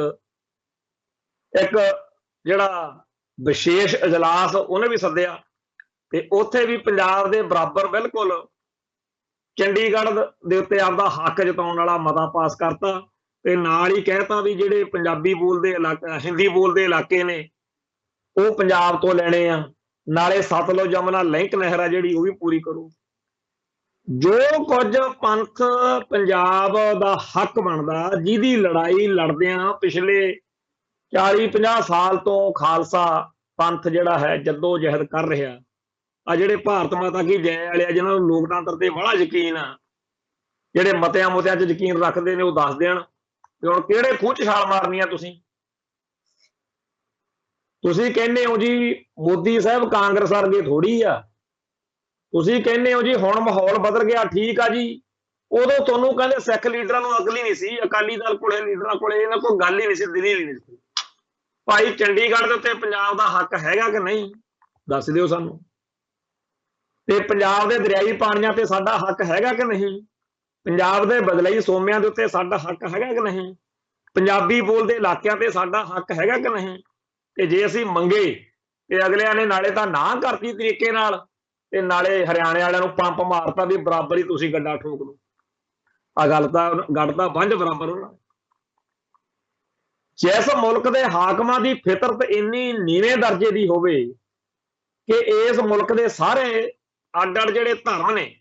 एक जिहड़ा विशेष इजलास उहने भी सद्दिया ते उत्थे भी पंजाब दे बराबर बिल्कुल चंडीगढ़ दे उत्ते आपदा हक जताउण वाला मता पास करता ਤੇ ਨਾਲ ਹੀ ਕਹਿਤਾ ਵੀ ਜਿਹੜੇ ਪੰਜਾਬੀ ਬੋਲਦੇ ਇਲਾਕਾ ਹਿੰਦੀ ਬੋਲਦੇ ਇਲਾਕੇ ਨੇ ਉਹ ਪੰਜਾਬ ਤੋਂ ਲੈਣੇ ਆ, ਨਾਲੇ ਸਤਲੁਜ ਜਮਨਾ ਲਿੰਕ ਨਹਿਰ ਆ ਜਿਹੜੀ ਉਹ ਵੀ ਪੂਰੀ ਕਰੋ। ਜੋ ਕੁਝ ਪੰਥ ਪੰਜਾਬ ਦਾ ਹੱਕ ਬਣਦਾ, ਜਿਹਦੀ ਲੜਾਈ ਲੜਦਿਆਂ ਪਿਛਲੇ 40-50 ਸਾਲ ਤੋਂ ਖਾਲਸਾ ਪੰਥ ਜਿਹੜਾ ਹੈ ਜੱਦੋ ਜਹਿਦ ਕਰ ਰਿਹਾ। ਆ ਜਿਹੜੇ ਭਾਰਤ ਮਾਤਾ ਕੀ ਜੈ ਵਾਲੇ ਆ, ਜਿਹਨਾਂ ਨੂੰ ਲੋਕਤੰਤਰ ਤੇ ਬੜਾ ਯਕੀਨ ਆ, ਜਿਹੜੇ ਮਤਿਆਂ ਮੁਤਿਆਂ 'ਚ ਯਕੀਨ ਰੱਖਦੇ ਨੇ, ਉਹ ਦੱਸ ਦੇਣ ਕਿ ਹੁਣ ਕਿਹੜੇ ਖੂਹ 'ਚ ਛਾਲ ਮਾਰਨੀ ਆ। ਤੁਸੀਂ ਕਹਿੰਦੇ ਹੋ ਜੀ ਮੋਦੀ ਸਾਹਿਬ ਕਾਂਗਰਸ ਵਰਗੇ ਥੋੜੀ ਆ, ਤੁਸੀਂ ਕਹਿੰਦੇ ਹੋ ਜੀ ਹੁਣ ਮਾਹੌਲ ਬਦਲ ਗਿਆ, ਠੀਕ ਆ ਜੀ। ਉਦੋਂ ਤੁਹਾਨੂੰ ਕਹਿੰਦੇ ਸਿੱਖ ਲੀਡਰਾਂ ਨੂੰ ਅਕਲ ਹੀ ਨਹੀਂ ਸੀ, ਅਕਾਲੀ ਦਲ ਕੋਲੇ ਲੀਡਰਾਂ ਕੋਲੇ ਇਹਨਾਂ ਕੋਈ ਗੱਲ ਹੀ ਨਹੀਂ ਸੀ, ਦਿਲੀ ਨਹੀਂ ਸੀ। ਭਾਈ ਚੰਡੀਗੜ੍ਹ ਦੇ ਉੱਤੇ ਪੰਜਾਬ ਦਾ ਹੱਕ ਹੈਗਾ ਕਿ ਨਹੀਂ, ਦੱਸ ਦਿਓ ਸਾਨੂੰ। ਤੇ ਪੰਜਾਬ ਦੇ ਦਰਿਆਈ ਪਾਣੀਆਂ ਤੇ ਸਾਡਾ ਹੱਕ ਹੈਗਾ ਕਿ ਨਹੀਂ, ਪੰਜਾਬ ਦੇ ਬਦਲਈ ਸੋਮਿਆਂ ਦੇ ਉੱਤੇ ਸਾਡਾ ਹੱਕ ਹੈਗਾ ਕਿ ਨਹੀਂ, ਪੰਜਾਬੀ ਬੋਲਦੇ ਇਲਾਕਿਆਂ ਤੇ ਸਾਡਾ ਹੱਕ ਹੈਗਾ ਕਿ ਨਹੀਂ। ਤੇ ਜੇ ਅਸੀਂ ਮੰਗੇ ਤੇ ਅਗਲਿਆਂ ਨੇ ਨਾਲੇ ਤਾਂ ਨਾ ਕਰਤੀ ਤਰੀਕੇ ਨਾਲ, ਤੇ ਨਾਲੇ ਹਰਿਆਣੇ ਵਾਲਿਆਂ ਨੂੰ ਪੰਪ ਮਾਰਤਾ ਵੀ ਬਰਾਬਰ ਹੀ ਤੁਸੀਂ ਗੱਡਾ ਠੋਕ ਲਓ। ਆ ਗੱਲ ਤਾਂ ਵੰਝ ਬਰਾਬਰ ਹੋਣਾ। ਜਿਸ ਮੁਲਕ ਦੇ ਹਾਕਮਾਂ ਦੀ ਫਿਤਰਤ ਇੰਨੀ ਨੀਵੇਂ ਦਰਜੇ ਦੀ ਹੋਵੇ ਕਿ ਇਸ ਮੁਲਕ ਦੇ ਸਾਰੇ ਅੱਡ-ਅੱਡ ਜਿਹੜੇ ਧਰਮ ਨੇ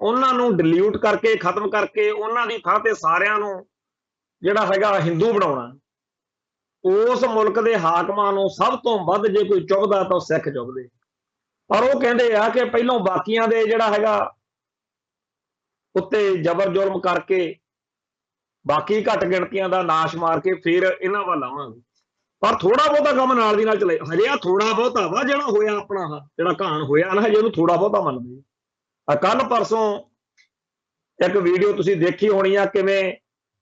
ਉਹਨਾਂ ਨੂੰ ਡਿਲੀਊਟ ਕਰਕੇ, ਖਤਮ ਕਰਕੇ, ਉਹਨਾਂ ਦੀ ਥਾਂ ਤੇ ਸਾਰਿਆਂ ਨੂੰ ਜਿਹੜਾ ਹੈਗਾ ਹਿੰਦੂ ਬਣਾਉਣਾ, ਉਸ ਮੁਲਕ ਦੇ ਹਾਕਮਾਂ ਨੂੰ ਸਭ ਤੋਂ ਵੱਧ ਜੇ ਕੋਈ ਚੁੱਭਦਾ ਤਾਂ ਸਿੱਖ ਚੁੱਭਦੇ। ਪਰ ਉਹ ਕਹਿੰਦੇ ਆ ਕਿ ਪਹਿਲੋਂ ਬਾਕੀਆਂ ਦੇ ਜਿਹੜਾ ਹੈਗਾ ਉੱਤੇ ਜ਼ਬਰ ਜ਼ੁਲਮ ਕਰਕੇ, ਬਾਕੀ ਘੱਟ ਗਿਣਤੀਆਂ ਦਾ ਨਾਸ਼ ਮਾਰ ਕੇ ਫਿਰ ਇਹਨਾਂ ਵੱਲ ਆਵਾਂਗੇ। ਪਰ ਥੋੜਾ ਬਹੁਤਾ ਕੰਮ ਨਾਲ ਦੀ ਨਾਲ ਚਲੇ। ਹਜੇ ਆ ਥੋੜਾ ਬਹੁਤਾ ਵਾ ਜਿਹੜਾ ਹੋਇਆ ਆਪਣਾ, ਜਿਹੜਾ ਘਾਣ ਹੋਇਆ ਨਾ, ਹਜੇ ਉਹਨੂੰ ਥੋੜਾ ਬਹੁਤਾ ਮੰਨਦੇ ਆ। ਕੱਲ ਪਰਸੋਂ ਇੱਕ ਵੀਡੀਓ ਤੁਸੀਂ ਦੇਖੀ ਹੋਣੀ ਆ, ਕਿਵੇਂ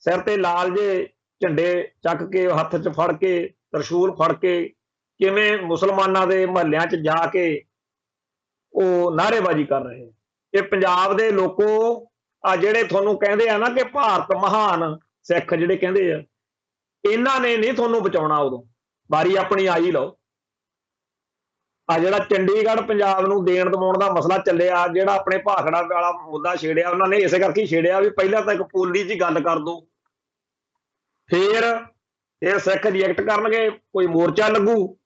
ਸਿਰ ਤੇ ਲਾਲ ਜੇ ਝੰਡੇ ਚੱਕ ਕੇ, ਹੱਥ 'ਚ ਫੜ ਕੇ, ਤਰਸ਼ੂਲ ਫੜ ਕੇ, ਕਿਵੇਂ ਮੁਸਲਮਾਨਾਂ ਦੇ ਮਹੱਲਿਆਂ 'ਚ ਜਾ ਕੇ ਉਹ ਨਾਅਰੇਬਾਜ਼ੀ ਕਰ ਰਹੇ। ਇਹ ਪੰਜਾਬ ਦੇ ਲੋਕੋ ਆ ਜਿਹੜੇ ਤੁਹਾਨੂੰ ਕਹਿੰਦੇ ਆ ਨਾ ਕਿ ਭਾਰਤ ਮਹਾਨ, ਸਿੱਖ ਜਿਹੜੇ ਕਹਿੰਦੇ ਆ, ਇਹਨਾਂ ਨੇ ਨਹੀਂ ਤੁਹਾਨੂੰ ਬਚਾਉਣਾ। ਉਦੋਂ ਵਾਰੀ ਆਪਣੀ ਆਈ ਲਓ। ਆ ਜਿਹੜਾ ਚੰਡੀਗੜ੍ਹ ਪੰਜਾਬ ਨੂੰ ਦੇਣ ਦਵਾਉਣ ਦਾ ਮਸਲਾ ਚੱਲਿਆ, ਜਿਹੜਾ ਆਪਣੇ ਭਾਖੜਾ ਵਾਲਾ ਮੁੱਦਾ ਛੇੜਿਆ, ਉਹਨਾਂ ਨੇ ਇਸੇ ਕਰਕੇ ਛੇੜਿਆ ਵੀ ਪਹਿਲਾਂ ਤਾਂ ਇੱਕ ਪੋਲੀ 'ਚ ਗੱਲ ਕਰ ਦੋ, ਫਿਰ ਸਿੱਖ ਰਿਐਕਟ ਕਰਨਗੇ, ਕੋਈ ਮੋਰਚਾ ਲੱਗੂ,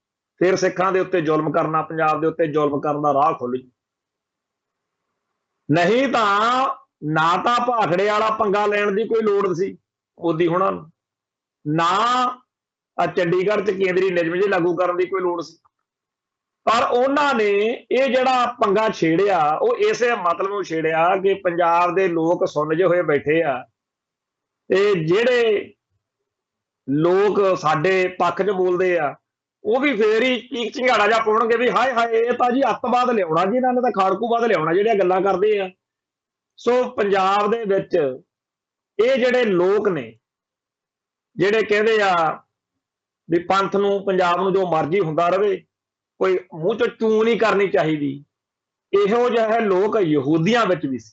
ਫਿਰ ਸਿੱਖਾਂ ਦੇ ਉੱਤੇ ਜ਼ੁਲਮ ਕਰਨਾ, ਪੰਜਾਬ ਦੇ ਉੱਤੇ ਜ਼ੁਲਮ ਕਰਨ ਦਾ ਰਾਹ ਖੁੱਲ੍ਹ ਜੂ। ਨਹੀਂ ਤਾਂ ਨਾ ਤਾਂ ਭਾਖੜੇ ਵਾਲਾ ਪੰਗਾ ਲੈਣ ਦੀ ਕੋਈ ਲੋੜ ਸੀ ਮੋਦੀ ਹੋਣਾ ਨੂੰ, ਨਾ ਚੰਡੀਗੜ੍ਹ 'ਚ ਕੇਂਦਰੀ ਨਿਯਮ ਜੇ ਲਾਗੂ ਕਰਨ ਦੀ ਕੋਈ ਲੋੜ ਸੀ। ਪਰ ਉਹਨਾਂ ਨੇ ਇਹ ਜਿਹੜਾ ਪੰਗਾ ਛੇੜਿਆ, ਉਹ ਇਸੇ ਮਤਲਬ ਨੂੰ ਛੇੜਿਆ ਕਿ ਪੰਜਾਬ ਦੇ ਲੋਕ ਸੁੰਨ ਜਿਹੇ ਹੋਏ ਬੈਠੇ ਆ, ਤੇ ਜਿਹੜੇ ਲੋਕ ਸਾਡੇ ਪੱਖ 'ਚ ਬੋਲਦੇ ਆ ਉਹ ਵੀ ਫੇਰ ਹੀ ਚੀਕ ਚਿਹਾੜਾ ਜਾ ਪਾਉਣਗੇ ਵੀ ਹਾਏ ਹਾਏ ਇਹ ਤਾਂ ਜੀ ਅੱਤਵਾਦ ਲਿਆਉਣਾ ਜੀ, ਇਹਨਾਂ ਨੇ ਤਾਂ ਖਾੜਕੂਵਾਦ ਲਿਆਉਣਾ ਜਿਹੜੀਆਂ ਗੱਲਾਂ ਕਰਦੇ ਆ। ਸੋ ਪੰਜਾਬ ਦੇ ਵਿੱਚ ਇਹ ਜਿਹੜੇ ਲੋਕ ਨੇ ਜਿਹੜੇ ਕਹਿੰਦੇ ਆ ਵੀ ਪੰਥ ਨੂੰ, ਪੰਜਾਬ ਨੂੰ ਜੋ ਮਰਜ਼ੀ ਹੁੰਦਾ ਰਵੇ, ਕੋਈ ਮੂੰਹ 'ਚੋਂ ਚੂੰ ਨਹੀਂ ਕਰਨੀ ਚਾਹੀਦੀ, ਇਹੋ ਜਿਹੇ ਲੋਕ ਯਹੂਦੀਆਂ ਵਿੱਚ ਵੀ ਸੀ।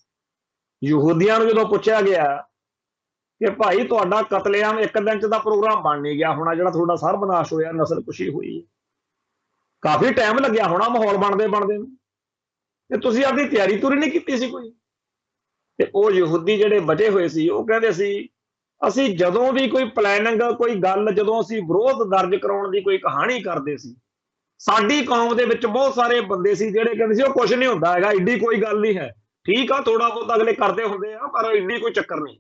ਯਹੂਦੀਆਂ ਨੂੰ ਜਦੋਂ ਪੁੱਛਿਆ ਗਿਆ ਕਿ ਭਾਈ ਤੁਹਾਡਾ ਕਤਲੇਆਮ ਇੱਕ ਦਿਨ 'ਚ ਦਾ ਪ੍ਰੋਗਰਾਮ ਬਣ ਨਹੀਂ ਗਿਆ ਹੋਣਾ, ਜਿਹੜਾ ਤੁਹਾਡਾ ਸਰਬਨਾਸ਼ ਹੋਇਆ, ਨਸਲਕੁਸ਼ੀ ਹੋਈ, ਕਾਫੀ ਟਾਈਮ ਲੱਗਿਆ ਹੋਣਾ ਮਾਹੌਲ ਬਣਦੇ ਨੂੰ, ਤੇ ਤੁਸੀਂ ਆਪਣੀ ਤਿਆਰੀ ਤੁਰੀ ਨਹੀਂ ਕੀਤੀ ਸੀ ਕੋਈ। ਤੇ ਉਹ ਯਹੂਦੀ ਜਿਹੜੇ ਬਚੇ ਹੋਏ ਸੀ ਉਹ ਕਹਿੰਦੇ ਸੀ ਅਸੀਂ ਜਦੋਂ ਵੀ ਕੋਈ ਪਲੈਨਿੰਗ, ਕੋਈ ਗੱਲ, ਜਦੋਂ ਅਸੀਂ ਵਿਰੋਧ ਦਰਜ ਕਰਾਉਣ ਦੀ ਕੋਈ ਕਹਾਣੀ ਕਰਦੇ ਸੀ, ਸਾਡੀ ਕੌਮ ਦੇ ਵਿੱਚ ਬਹੁਤ ਸਾਰੇ ਬੰਦੇ ਸੀ ਜਿਹੜੇ ਕਹਿੰਦੇ ਸੀ ਉਹ ਕੁਝ ਨਹੀਂ ਹੁੰਦਾ ਹੈਗਾ, ਏਡੀ ਕੋਈ ਗੱਲ ਨਹੀਂ ਹੈ, ਠੀਕ ਆ ਥੋੜਾ ਬਹੁਤ ਅਗਲੇ ਕਰਦੇ ਹੁੰਦੇ ਆ, ਪਰ ਏਡੀ ਕੋਈ ਚੱਕਰ ਨਹੀਂ।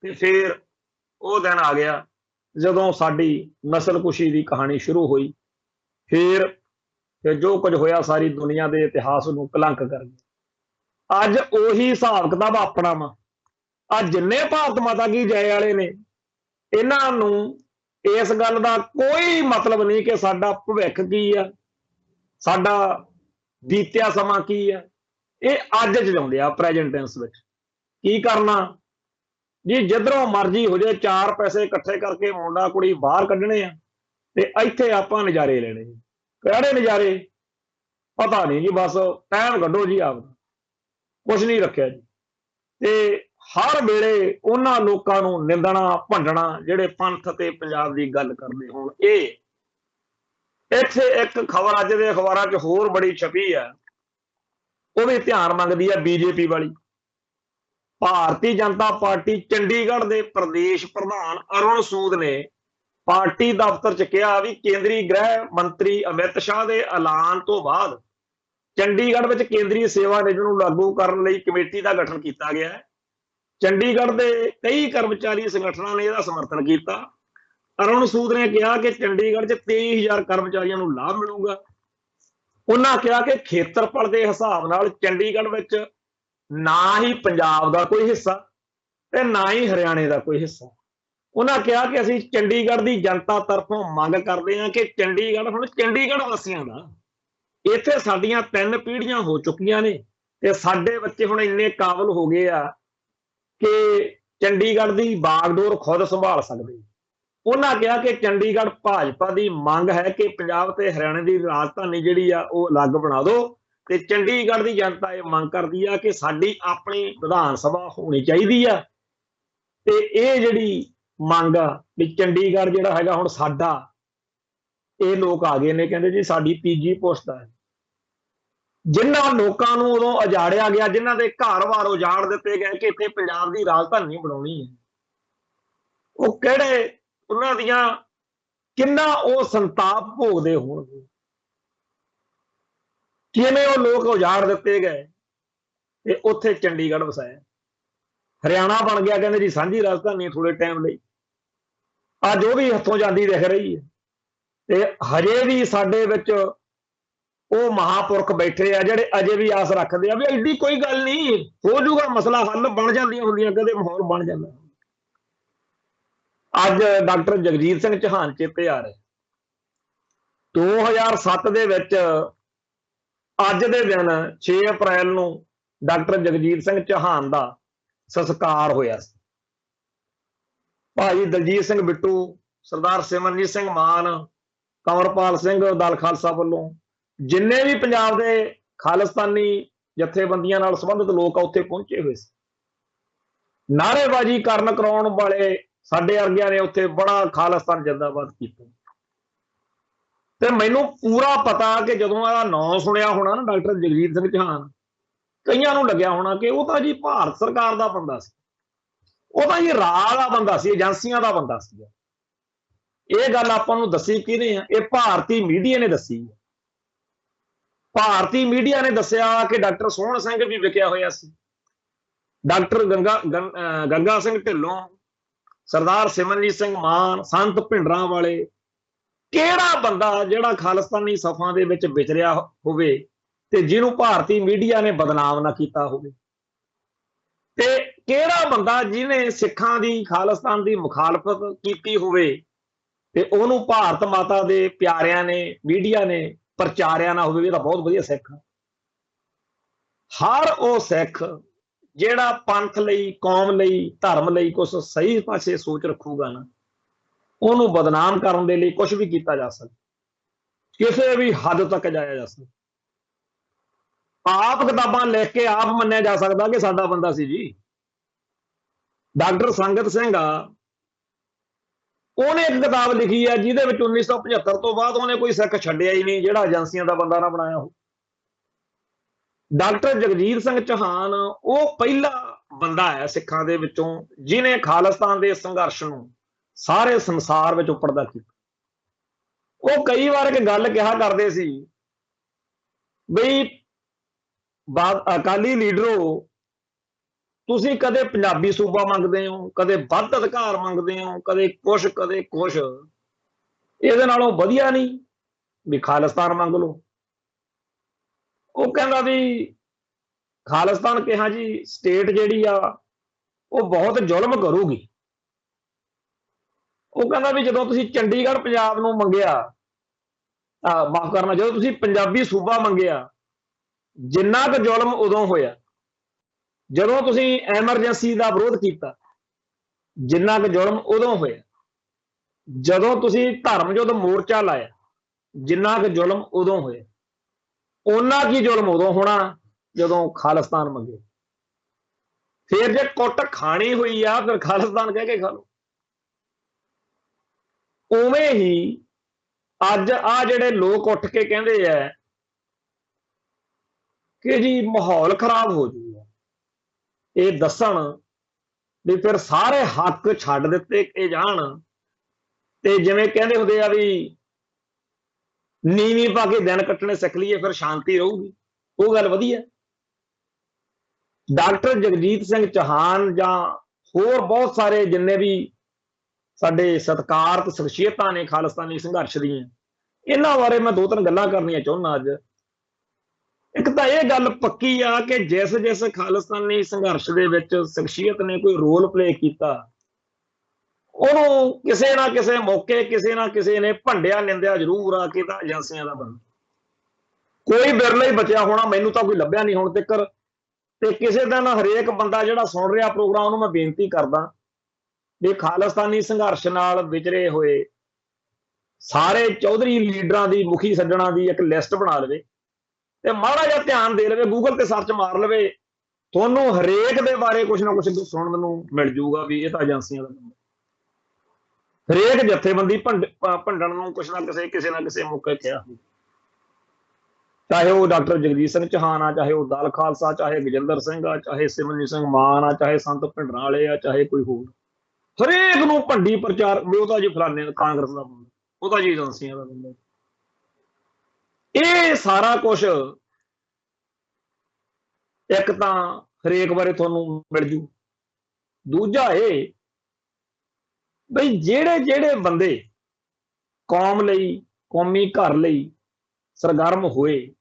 ਤੇ ਫਿਰ ਉਹ ਦਿਨ ਆ ਗਿਆ ਜਦੋਂ ਸਾਡੀ ਨਸਲਕੁਸ਼ੀ ਦੀ ਕਹਾਣੀ ਸ਼ੁਰੂ ਹੋਈ, ਫਿਰ ਜੋ ਕੁਝ ਹੋਇਆ ਸਾਰੀ ਦੁਨੀਆ ਦੇ ਇਤਿਹਾਸ ਨੂੰ ਕਲੰਕ ਕਰ ਗਿਆ। ਅੱਜ ਉਹੀ ਹਿਸਾਬ ਕਿਤਾਬ ਆਪਣਾ ਵਾ। ਅੱਜ ਜਿੰਨੇ ਭਾਰਤ ਮਾਤਾ ਕੀ ਜੈ ਵਾਲੇ ਨੇ, ਇਹਨਾਂ ਨੂੰ ਇਸ ਗੱਲ ਦਾ ਕੋਈ ਮਤਲਬ ਨਹੀਂ ਕਿ ਸਾਡਾ ਭਵਿੱਖ ਕੀ ਆ, ਸਾਡਾ ਬੀਤਿਆ ਸਮਾਂ ਕੀ ਆ। ਇਹ ਅੱਜ 'ਚ ਜਾਂਦੇ ਆ ਪ੍ਰੈਜ਼ੈਂਟ ਟੈਂਸ ਵਿੱਚ। ਕੀ ਕਰਨਾ ਜੀ, ਜਿੱਧਰੋਂ ਮਰਜ਼ੀ ਹੋ ਜਾਏ, 4 ਪੈਸੇ ਇਕੱਠੇ ਕਰਕੇ ਮੁੰਡਾ ਕੁੜੀ ਬਾਹਰ ਕੱਢਣੇ ਆ, ਤੇ ਇੱਥੇ ਆਪਾਂ ਨਜ਼ਾਰੇ ਲੈਣੇ। ਕਿਹੜੇ ਨਜ਼ਾਰੇ ਪਤਾ ਨਹੀਂ ਜੀ, ਬਸ ਟਾਈਮ ਕੱਢੋ ਜੀ, ਆਪ ਕੁਛ ਨਹੀਂ ਰੱਖਿਆ ਜੀ। ਤੇ ਹਰ ਵੇਲੇ ਉਹਨਾਂ ਲੋਕਾਂ ਨੂੰ ਨਿੰਦਣਾ, ਭੰਡਣਾ ਜਿਹੜੇ ਪੰਥ ਤੇ ਪੰਜਾਬ ਦੀ ਗੱਲ ਕਰਦੇ ਹੋਣ। ਇਹ ਇੱਥੇ ਇੱਕ ਖਬਰ ਅੱਜ ਦੇ ਅਖਬਾਰਾਂ 'ਚ ਹੋਰ ਬੜੀ ਛਪੀ ਆ, ਉਹ ਵੀ ਧਿਆਨ ਮੰਗਦੀ ਆ, ਬੀਜੇਪੀ ਵਾਲੀ। ਭਾਰਤੀ ਜਨਤਾ ਪਾਰਟੀ ਚੰਡੀਗੜ੍ਹ ਦੇ ਪ੍ਰਦੇਸ਼ ਪ੍ਰਧਾਨ ਅਰੁਣ ਸੂਦ ਨੇ ਪਾਰਟੀ ਦਫ਼ਤਰ 'ਚ ਕਿਹਾ ਵੀ ਕੇਂਦਰੀ ਗ੍ਰਹਿ ਮੰਤਰੀ ਅਮਿਤ ਸ਼ਾਹ ਦੇ ਐਲਾਨ ਤੋਂ ਬਾਅਦ ਚੰਡੀਗੜ੍ਹ ਵਿੱਚ ਕੇਂਦਰੀ ਸੇਵਾ ਨਿਯਮ ਨੂੰ ਲਾਗੂ ਕਰਨ ਲਈ ਕਮੇਟੀ ਦਾ ਗਠਨ ਕੀਤਾ ਗਿਆ ਹੈ। ਚੰਡੀਗੜ੍ਹ ਦੇ ਕਈ ਕਰਮਚਾਰੀ ਸੰਗਠਨਾਂ ਨੇ ਇਹਦਾ ਸਮਰਥਨ ਕੀਤਾ। ਅਰੁਣ ਸੂਦ ਨੇ ਕਿਹਾ ਕਿ ਚੰਡੀਗੜ੍ਹ 'ਚ 23,000 ਕਰਮਚਾਰੀਆਂ ਨੂੰ ਲਾਭ ਮਿਲੂਗਾ। ਉਹਨਾਂ ਕਿਹਾ ਕਿ ਖੇਤਰਫਲ ਦੇ ਹਿਸਾਬ ਨਾਲ ਚੰਡੀਗੜ੍ਹ ਵਿੱਚ ਨਾ ਹੀ ਪੰਜਾਬ ਦਾ ਕੋਈ ਹਿੱਸਾ ਤੇ ਨਾ ਹੀ ਹਰਿਆਣੇ ਦਾ ਕੋਈ ਹਿੱਸਾ। ਉਹਨਾਂ ਕਿਹਾ ਕਿ ਅਸੀਂ ਚੰਡੀਗੜ੍ਹ ਦੀ ਜਨਤਾ ਤਰਫੋਂ ਮੰਗ ਕਰਦੇ ਹਾਂ ਕਿ ਚੰਡੀਗੜ੍ਹ ਹੁਣ ਚੰਡੀਗੜ੍ਹ ਵਾਸੀਆਂ ਦਾ। ਇੱਥੇ ਸਾਡੀਆਂ 3 ਪੀੜ੍ਹੀਆਂ ਹੋ ਚੁੱਕੀਆਂ ਨੇ ਤੇ ਸਾਡੇ ਬੱਚੇ ਹੁਣ ਇੰਨੇ ਕਾਬਲ ਹੋ ਗਏ ਆ ਕਿ ਚੰਡੀਗੜ੍ਹ ਦੀ ਬਾਗਡੋਰ ਖੁਦ ਸੰਭਾਲ ਸਕਦੇ। ਉਹਨਾਂ ਕਿਹਾ ਕਿ ਚੰਡੀਗੜ੍ਹ ਭਾਜਪਾ ਦੀ ਮੰਗ ਹੈ ਕਿ ਪੰਜਾਬ ਤੇ ਹਰਿਆਣੇ ਦੀ ਰਾਜਧਾਨੀ ਜਿਹੜੀ ਆ ਉਹ ਅਲੱਗ ਬਣਾ ਦਿਓ ਤੇ ਚੰਡੀਗੜ੍ਹ ਦੀ ਜਨਤਾ ਇਹ ਮੰਗ ਕਰਦੀ ਆ ਕਿ ਸਾਡੀ ਆਪਣੀ ਵਿਧਾਨ ਸਭਾ ਹੋਣੀ ਚਾਹੀਦੀ ਆ ਤੇ ਇਹ ਜਿਹੜੀ ਮੰਗ ਆ ਵੀ ਚੰਡੀਗੜ੍ਹ ਜਿਹੜਾ ਹੈਗਾ ਹੁਣ ਸਾਡਾ, ਇਹ ਲੋਕ ਆ ਗਏ ਨੇ ਕਹਿੰਦੇ ਜੀ ਸਾਡੀ ਤੀਜੀ ਪੁਸ਼ਤ ਹੈ। ਜਿਨ੍ਹਾਂ ਲੋਕਾਂ ਨੂੰ ਉਦੋਂ ਉਜਾੜਿਆ ਗਿਆ, ਜਿਨ੍ਹਾਂ ਦੇ ਘਰ-ਬਾਰ ਉਜਾੜ ਦਿੱਤੇ ਗਏ ਕਿ ਇੱਥੇ ਪੰਜਾਬ ਦੀ ਰਾਜਧਾਨੀ ਬਣਾਉਣੀ ਹੈ, ਉਹ ਕਿਹੜੇ ਉਹਨਾਂ ਦੀਆਂ ਕਿੰਨਾ ਉਹ ਸੰਤਾਪ ਭੋਗਦੇ ਹੋਣਗੇ, ਕਿਵੇਂ ਉਹ ਲੋਕ ਉਜਾੜ ਦਿੱਤੇ ਗਏ ਤੇ ਉੱਥੇ ਚੰਡੀਗੜ੍ਹ ਵਸਾਇਆ। ਹਰਿਆਣਾ ਬਣ ਗਿਆ ਕਹਿੰਦੇ ਜੀ ਸਾਂਝੀ ਰਾਜਧਾਨੀ ਥੋੜੇ ਟਾਈਮ ਲਈ। ਅੱਜ ਉਹ ਵੀ ਹੱਥੋਂ ਜਾਂਦੀ ਦਿਖ ਰਹੀ ਹੈ ਤੇ ਹਜੇ ਵੀ ਸਾਡੇ ਵਿੱਚ ਉਹ ਮਹਾਂਪੁਰਖ ਬੈਠੇ ਆ ਜਿਹੜੇ ਅਜੇ ਵੀ ਆਸ ਰੱਖਦੇ ਆ ਵੀ ਐਡੀ ਕੋਈ ਗੱਲ ਨਹੀਂ, ਹੋ ਜਾਊਗਾ ਮਸਲਾ ਹੱਲ, ਬਣ ਜਾਂਦੀਆਂ ਹੁੰਦੀਆਂ ਕਦੇ ਮਾਹੌਲ ਬਣ ਜਾਂਦਾ। ਅੱਜ ਡਾਕਟਰ ਜਗਜੀਤ ਸਿੰਘ ਚੌਹਾਨ ਚੇਤੇ ਆ ਰਹੇ। 2007 ਦੇ ਵਿੱਚ ਅੱਜ ਦੇ ਦਿਨ 6 ਅਪ੍ਰੈਲ ਨੂੰ ਡਾਕਟਰ ਜਗਜੀਤ ਸਿੰਘ ਚੌਹਾਨ ਦਾ ਸੰਸਕਾਰ ਹੋਇਆ ਸੀ। ਭਾਈ ਦਲਜੀਤ ਸਿੰਘ ਬਿੱਟੂ, ਸਰਦਾਰ ਸਿਮਰਨਜੀਤ ਸਿੰਘ ਮਾਨ, ਕੰਵਰਪਾਲ ਸਿੰਘ ਦਲ ਖਾਲਸਾ ਵੱਲੋਂ ਜਿੰਨੇ ਵੀ ਪੰਜਾਬ ਦੇ ਖਾਲਿਸਤਾਨੀ ਜਥੇਬੰਦੀਆਂ ਨਾਲ ਸੰਬੰਧਿਤ ਲੋਕ ਆ ਉੱਥੇ ਪਹੁੰਚੇ ਹੋਏ ਸੀ। ਨਾਅਰੇਬਾਜ਼ੀ ਕਰਨ ਕਰਾਉਣ ਵਾਲੇ ਸਾਡੇ ਵਰਗਿਆਂ ਨੇ ਉੱਥੇ ਬੜਾ ਖਾਲਿਸਤਾਨ ਜਿੰਦਾਬਾਦ ਕੀਤਾ। ਤੇ ਮੈਨੂੰ ਪੂਰਾ ਪਤਾ ਕਿ ਜਦੋਂ ਇਹਦਾ ਨਾਂ ਸੁਣਿਆ ਹੋਣਾ ਨਾ ਡਾਕਟਰ ਜਗਜੀਤ ਸਿੰਘ ਚੌਹਾਨ, ਕਈਆਂ ਨੂੰ ਲੱਗਿਆ ਹੋਣਾ ਕਿ ਉਹ ਤਾਂ ਜੀ ਭਾਰਤ ਸਰਕਾਰ ਦਾ ਬੰਦਾ ਸੀ, ਉਹ ਤਾਂ ਜੀ ਰਾਜ ਦਾ ਬੰਦਾ ਸੀ, ਏਜੰਸੀਆਂ ਦਾ ਬੰਦਾ ਸੀ। ਇਹ ਗੱਲ ਆਪਾਂ ਨੂੰ ਦੱਸੀ ਕਿਹਨੇ ਆ? ਇਹ ਭਾਰਤੀ ਮੀਡੀਆ ਨੇ ਦੱਸੀ। ਭਾਰਤੀ ਮੀਡੀਆ ਨੇ ਦੱਸਿਆ ਕਿ ਡਾਕਟਰ ਸੋਹਣ ਸਿੰਘ ਵੀ ਵਿਕਿਆ ਹੋਇਆ ਸੀ, ਡਾਕਟਰ ਗੰਗਾ ਸਿੰਘ ਢਿੱਲੋਂ, ਸਰਦਾਰ ਸਿਮਰਨਜੀਤ ਸਿੰਘ ਮਾਨ, ਸੰਤ ਭਿੰਡਰਾਂ ਵਾਲੇ, ਕਿਹੜਾ ਬੰਦਾ ਜਿਹੜਾ ਖਾਲਿਸਤਾਨੀ ਸਫਾਂ ਦੇ ਵਿੱਚ ਵਿਚਰਿਆ ਹੋਵੇ ਤੇ ਜਿਹਨੂੰ ਭਾਰਤੀ ਮੀਡੀਆ ਨੇ ਬਦਨਾਮ ਨਾ ਕੀਤਾ ਹੋਵੇ, ਤੇ ਕਿਹੜਾ ਬੰਦਾ ਜਿਹਨੇ ਸਿੱਖਾਂ ਦੀ ਖਾਲਿਸਤਾਨ ਦੀ ਮੁਖਾਲਫਤ ਕੀਤੀ ਹੋਵੇ ਤੇ ਉਹਨੂੰ ਭਾਰਤ ਮਾਤਾ ਦੇ ਪਿਆਰਿਆਂ ਨੇ, ਮੀਡੀਆ ਨੇ ਪ੍ਰਚਾਰਿਆ ਨਾ ਹੋਵੇ ਵੀ ਇਹਦਾ ਬਹੁਤ ਵਧੀਆ ਸਿੱਖ। ਹਰ ਉਹ ਸਿੱਖ ਜਿਹੜਾ ਪੰਥ ਲਈ, ਕੌਮ ਲਈ, ਧਰਮ ਲਈ ਕੁਝ ਸਹੀ ਪਾਸੇ ਸੋਚ ਰੱਖੂਗਾ ਨਾ, ਉਹਨੂੰ ਬਦਨਾਮ ਕਰਨ ਦੇ ਲਈ ਕੁਝ ਵੀ ਕੀਤਾ ਜਾ ਸਕਦਾ, ਕਿਸੇ ਵੀ ਹੱਦ ਤੱਕ ਜਾਇਆ ਜਾ ਸਕਦਾ। ਆਪ ਕਿਤਾਬਾਂ ਲਿਖ ਕੇ ਆਪ ਮੰਨਿਆ ਜਾ ਸਕਦਾ ਕਿ ਸਾਡਾ ਬੰਦਾ ਸੀ ਜੀ। ਡਾਕਟਰ ਸੰਗਤ ਸਿੰਘ ਆ, ਉਹਨੇ ਇੱਕ ਕਿਤਾਬ ਲਿਖੀ ਹੈ ਜਿਹਦੇ ਵਿੱਚ 1975 ਤੋਂ ਬਾਅਦ ਉਹਨੇ ਕੋਈ ਸਿੱਖ ਛੱਡਿਆ ਹੀ ਨਹੀਂ ਜਿਹੜਾ ਏਜੰਸੀਆਂ ਦਾ ਬੰਦਾ ਨਾ ਬਣਾਇਆ ਹੋ। ਡਾਕਟਰ ਜਗਜੀਤ ਸਿੰਘ ਚੌਹਾਨ ਉਹ ਪਹਿਲਾ ਬੰਦਾ ਹੈ ਸਿੱਖਾਂ ਦੇ ਵਿੱਚੋਂ ਜਿਹਨੇ ਖਾਲਿਸਤਾਨ ਦੇ ਸੰਘਰਸ਼ ਨੂੰ ਸਾਰੇ ਸੰਸਾਰ ਵਿੱਚ ਉੱਪਰਦਾ ਕੀਤਾ। ਉਹ ਕਈ ਵਾਰ ਇੱਕ ਗੱਲ ਕਿਹਾ ਕਰਦੇ ਸੀ ਬਈ ਅਕਾਲੀ ਲੀਡਰੋ, ਤੁਸੀਂ ਕਦੇ ਪੰਜਾਬੀ ਸੂਬਾ ਮੰਗਦੇ ਹੋ, ਕਦੇ ਵੱਧ ਅਧਿਕਾਰ ਮੰਗਦੇ ਹੋ, ਕਦੇ ਕੁਛ ਕਦੇ ਕੁਛ, ਇਹਦੇ ਨਾਲੋਂ ਵਧੀਆ ਨਹੀਂ ਵੀ ਖਾਲਿਸਤਾਨ ਮੰਗ ਲਓ। ਉਹ ਕਹਿੰਦਾ ਵੀ ਖਾਲਿਸਤਾਨ ਕਿਹਾ ਜੀ ਸਟੇਟ ਜਿਹੜੀ ਆ ਉਹ ਬਹੁਤ ਜ਼ੁਲਮ ਕਰੂਗੀ। ਉਹ ਕਹਿੰਦਾ ਵੀ ਜਦੋਂ ਤੁਸੀਂ ਚੰਡੀਗੜ੍ਹ ਪੰਜਾਬ ਨੂੰ ਮੰਗਿਆ, ਮਾਫ ਕਰਨਾ, ਜਦੋਂ ਤੁਸੀਂ ਪੰਜਾਬੀ ਸੂਬਾ ਮੰਗਿਆ, ਜਿੰਨਾ ਕੁ ਜ਼ੁਲਮ ਉਦੋਂ ਹੋਇਆ, ਜਦੋਂ ਤੁਸੀਂ ਐਮਰਜੈਂਸੀ ਦਾ ਵਿਰੋਧ ਕੀਤਾ, ਜਿੰਨਾ ਕੁ ਜ਼ੁਲਮ ਉਦੋਂ ਹੋਇਆ, ਜਦੋਂ ਤੁਸੀਂ ਧਰਮ ਯੁੱਧ ਮੋਰਚਾ ਲਾਇਆ, ਜਿੰਨਾ ਕੁ ਜ਼ੁਲਮ ਉਦੋਂ ਹੋਇਆ, ਓਨਾ ਕੀ ਜ਼ੁਲਮ ਉਦੋਂ ਹੋਣਾ ਜਦੋਂ ਖਾਲਿਸਤਾਨ ਮੰਗੇ। ਫਿਰ ਜੇ ਕੁੱਟ ਖਾਣੀ ਹੋਈ ਆ ਫਿਰ ਖਾਲਿਸਤਾਨ ਕਹਿ ਕੇ ਖਾ ਲਓ। ਉਵੇਂ ਹੀ ਅੱਜ ਆ ਜਿਹੜੇ ਲੋਕ ਉੱਠ ਕੇ ਕਹਿੰਦੇ ਆ ਕਿ ਜੀ ਮਾਹੌਲ ਖਰਾਬ ਹੋ ਜਾਊਗਾ, ये दसन भी फिर सारे हक छड्ड दिते जाण ते जिवें कहंदे हुंदे आ भी नीवीं पा के दिन कट्टणे सिख लईए फिर शांति रहूगी। वो गल वधिया। डॉक्टर जगजीत सिंह चौहान जां होर बहुत सारे जिन्ने भी साडे सत्कारत शख्सियतां ने खालिस्तानी संघर्ष दीआं, इन्हां बारे मैं 2-3 गल्लां करनियां चाहुंदा अज। एक तां इह गल पक्की आ कि जिस खालिस्तानी संघर्ष दे विच शख्सियत ने कोई रोल प्ले कीता, ਉਹਨੂੰ ਕਿਸੇ ਨਾ ਕਿਸੇ ਮੌਕੇ ਕਿਸੇ ਨਾ ਕਿਸੇ ਨੇ ਭੰਡਿਆ ਨਿੰਦਿਆ ਜ਼ਰੂਰ ਆ ਕਿ ਤਾਂ ਏਜੰਸੀਆਂ ਦਾ ਬੰਦਾ। ਕੋਈ ਬਿਰਲਾ ਹੀ ਬਚਿਆ ਹੋਣਾ, ਮੈਨੂੰ ਤਾਂ ਕੋਈ ਲੱਭਿਆ ਨਹੀਂ ਹੁਣ ਤੱਕ। ਤੇ ਕਿਸੇ ਦਿਨ ਹਰੇਕ ਬੰਦਾ ਜਿਹੜਾ ਸੁਣ ਰਿਹਾ ਪ੍ਰੋਗਰਾਮ ਉਹਨੂੰ ਮੈਂ ਬੇਨਤੀ ਕਰਦਾ ਵੀ ਖਾਲਿਸਤਾਨੀ ਸੰਘਰਸ਼ ਨਾਲ ਵਿਚਰੇ ਹੋਏ ਸਾਰੇ ਚੌਧਰੀ ਲੀਡਰਾਂ ਦੀ, ਮੁਖੀ ਸੱਜਣਾ ਦੀ ਇੱਕ ਲਿਸਟ ਬਣਾ ਲਵੇ ਤੇ ਮਾੜਾ ਜਿਹਾ ਧਿਆਨ ਦੇ ਲਵੇ, ਗੂਗਲ ਤੇ ਸਰਚ ਮਾਰ ਲਵੇ, ਤੁਹਾਨੂੰ ਹਰੇਕ ਦੇ ਬਾਰੇ ਕੁਝ ਨਾ ਕੁਝ ਸੁਣਨ ਨੂੰ ਮਿਲ ਜੂਗਾ ਵੀ ਇਹ ਤਾਂ ਏਜੰਸੀਆਂ ਦਾ ਬੰਦਾ। ਹਰੇਕ ਜਥੇਬੰਦੀ ਭੰਡਣ ਨੂੰ ਕੁਛ ਨਾ ਕਿਸੇ ਨਾ ਕਿਸੇ ਮੌਕੇ ਕਿਹਾ, ਚਾਹੇ ਉਹ ਡਾਕਟਰ ਜਗਜੀਤ ਸਿੰਘ ਚੌਹਾਨ ਆ, ਚਾਹੇ ਉਹ ਦਲ ਖਾਲਸਾ, ਚਾਹੇ ਗਜਿੰਦਰ ਸਿੰਘ ਆ, ਚਾਹੇ ਸਿਮਰਨਜੀਤ ਸਿੰਘ ਮਾਨ ਆ, ਚਾਹੇ ਸੰਤ ਭਿੰਡਰਾਂ ਵਾਲੇ ਆ, ਚਾਹੇ ਕੋਈ ਹੋਰ, ਹਰੇਕ ਨੂੰ ਭੰਡੀ ਪ੍ਰਚਾਰ ਵੀ ਉਹਦਾ ਜੀ ਫਲਾਣੇ ਕਾਂਗਰਸ ਦਾ ਬੰਦਾ, ਉਹਦਾ ਜੀ ਏਜੰਸੀਆਂ ਦਾ ਬੰਦਾ। ਇਹ ਸਾਰਾ ਕੁਛ ਇੱਕ ਤਾਂ ਹਰੇਕ ਬਾਰੇ ਤੁਹਾਨੂੰ ਮਿਲ ਜੂ। ਦੂਜਾ ਇਹ ਬਈ ਜਿਹੜੇ ਬੰਦੇ ਕੌਮ ਲਈ, ਕੌਮੀ ਘਰ ਲਈ ਸਰਗਰਮ ਹੋਏ,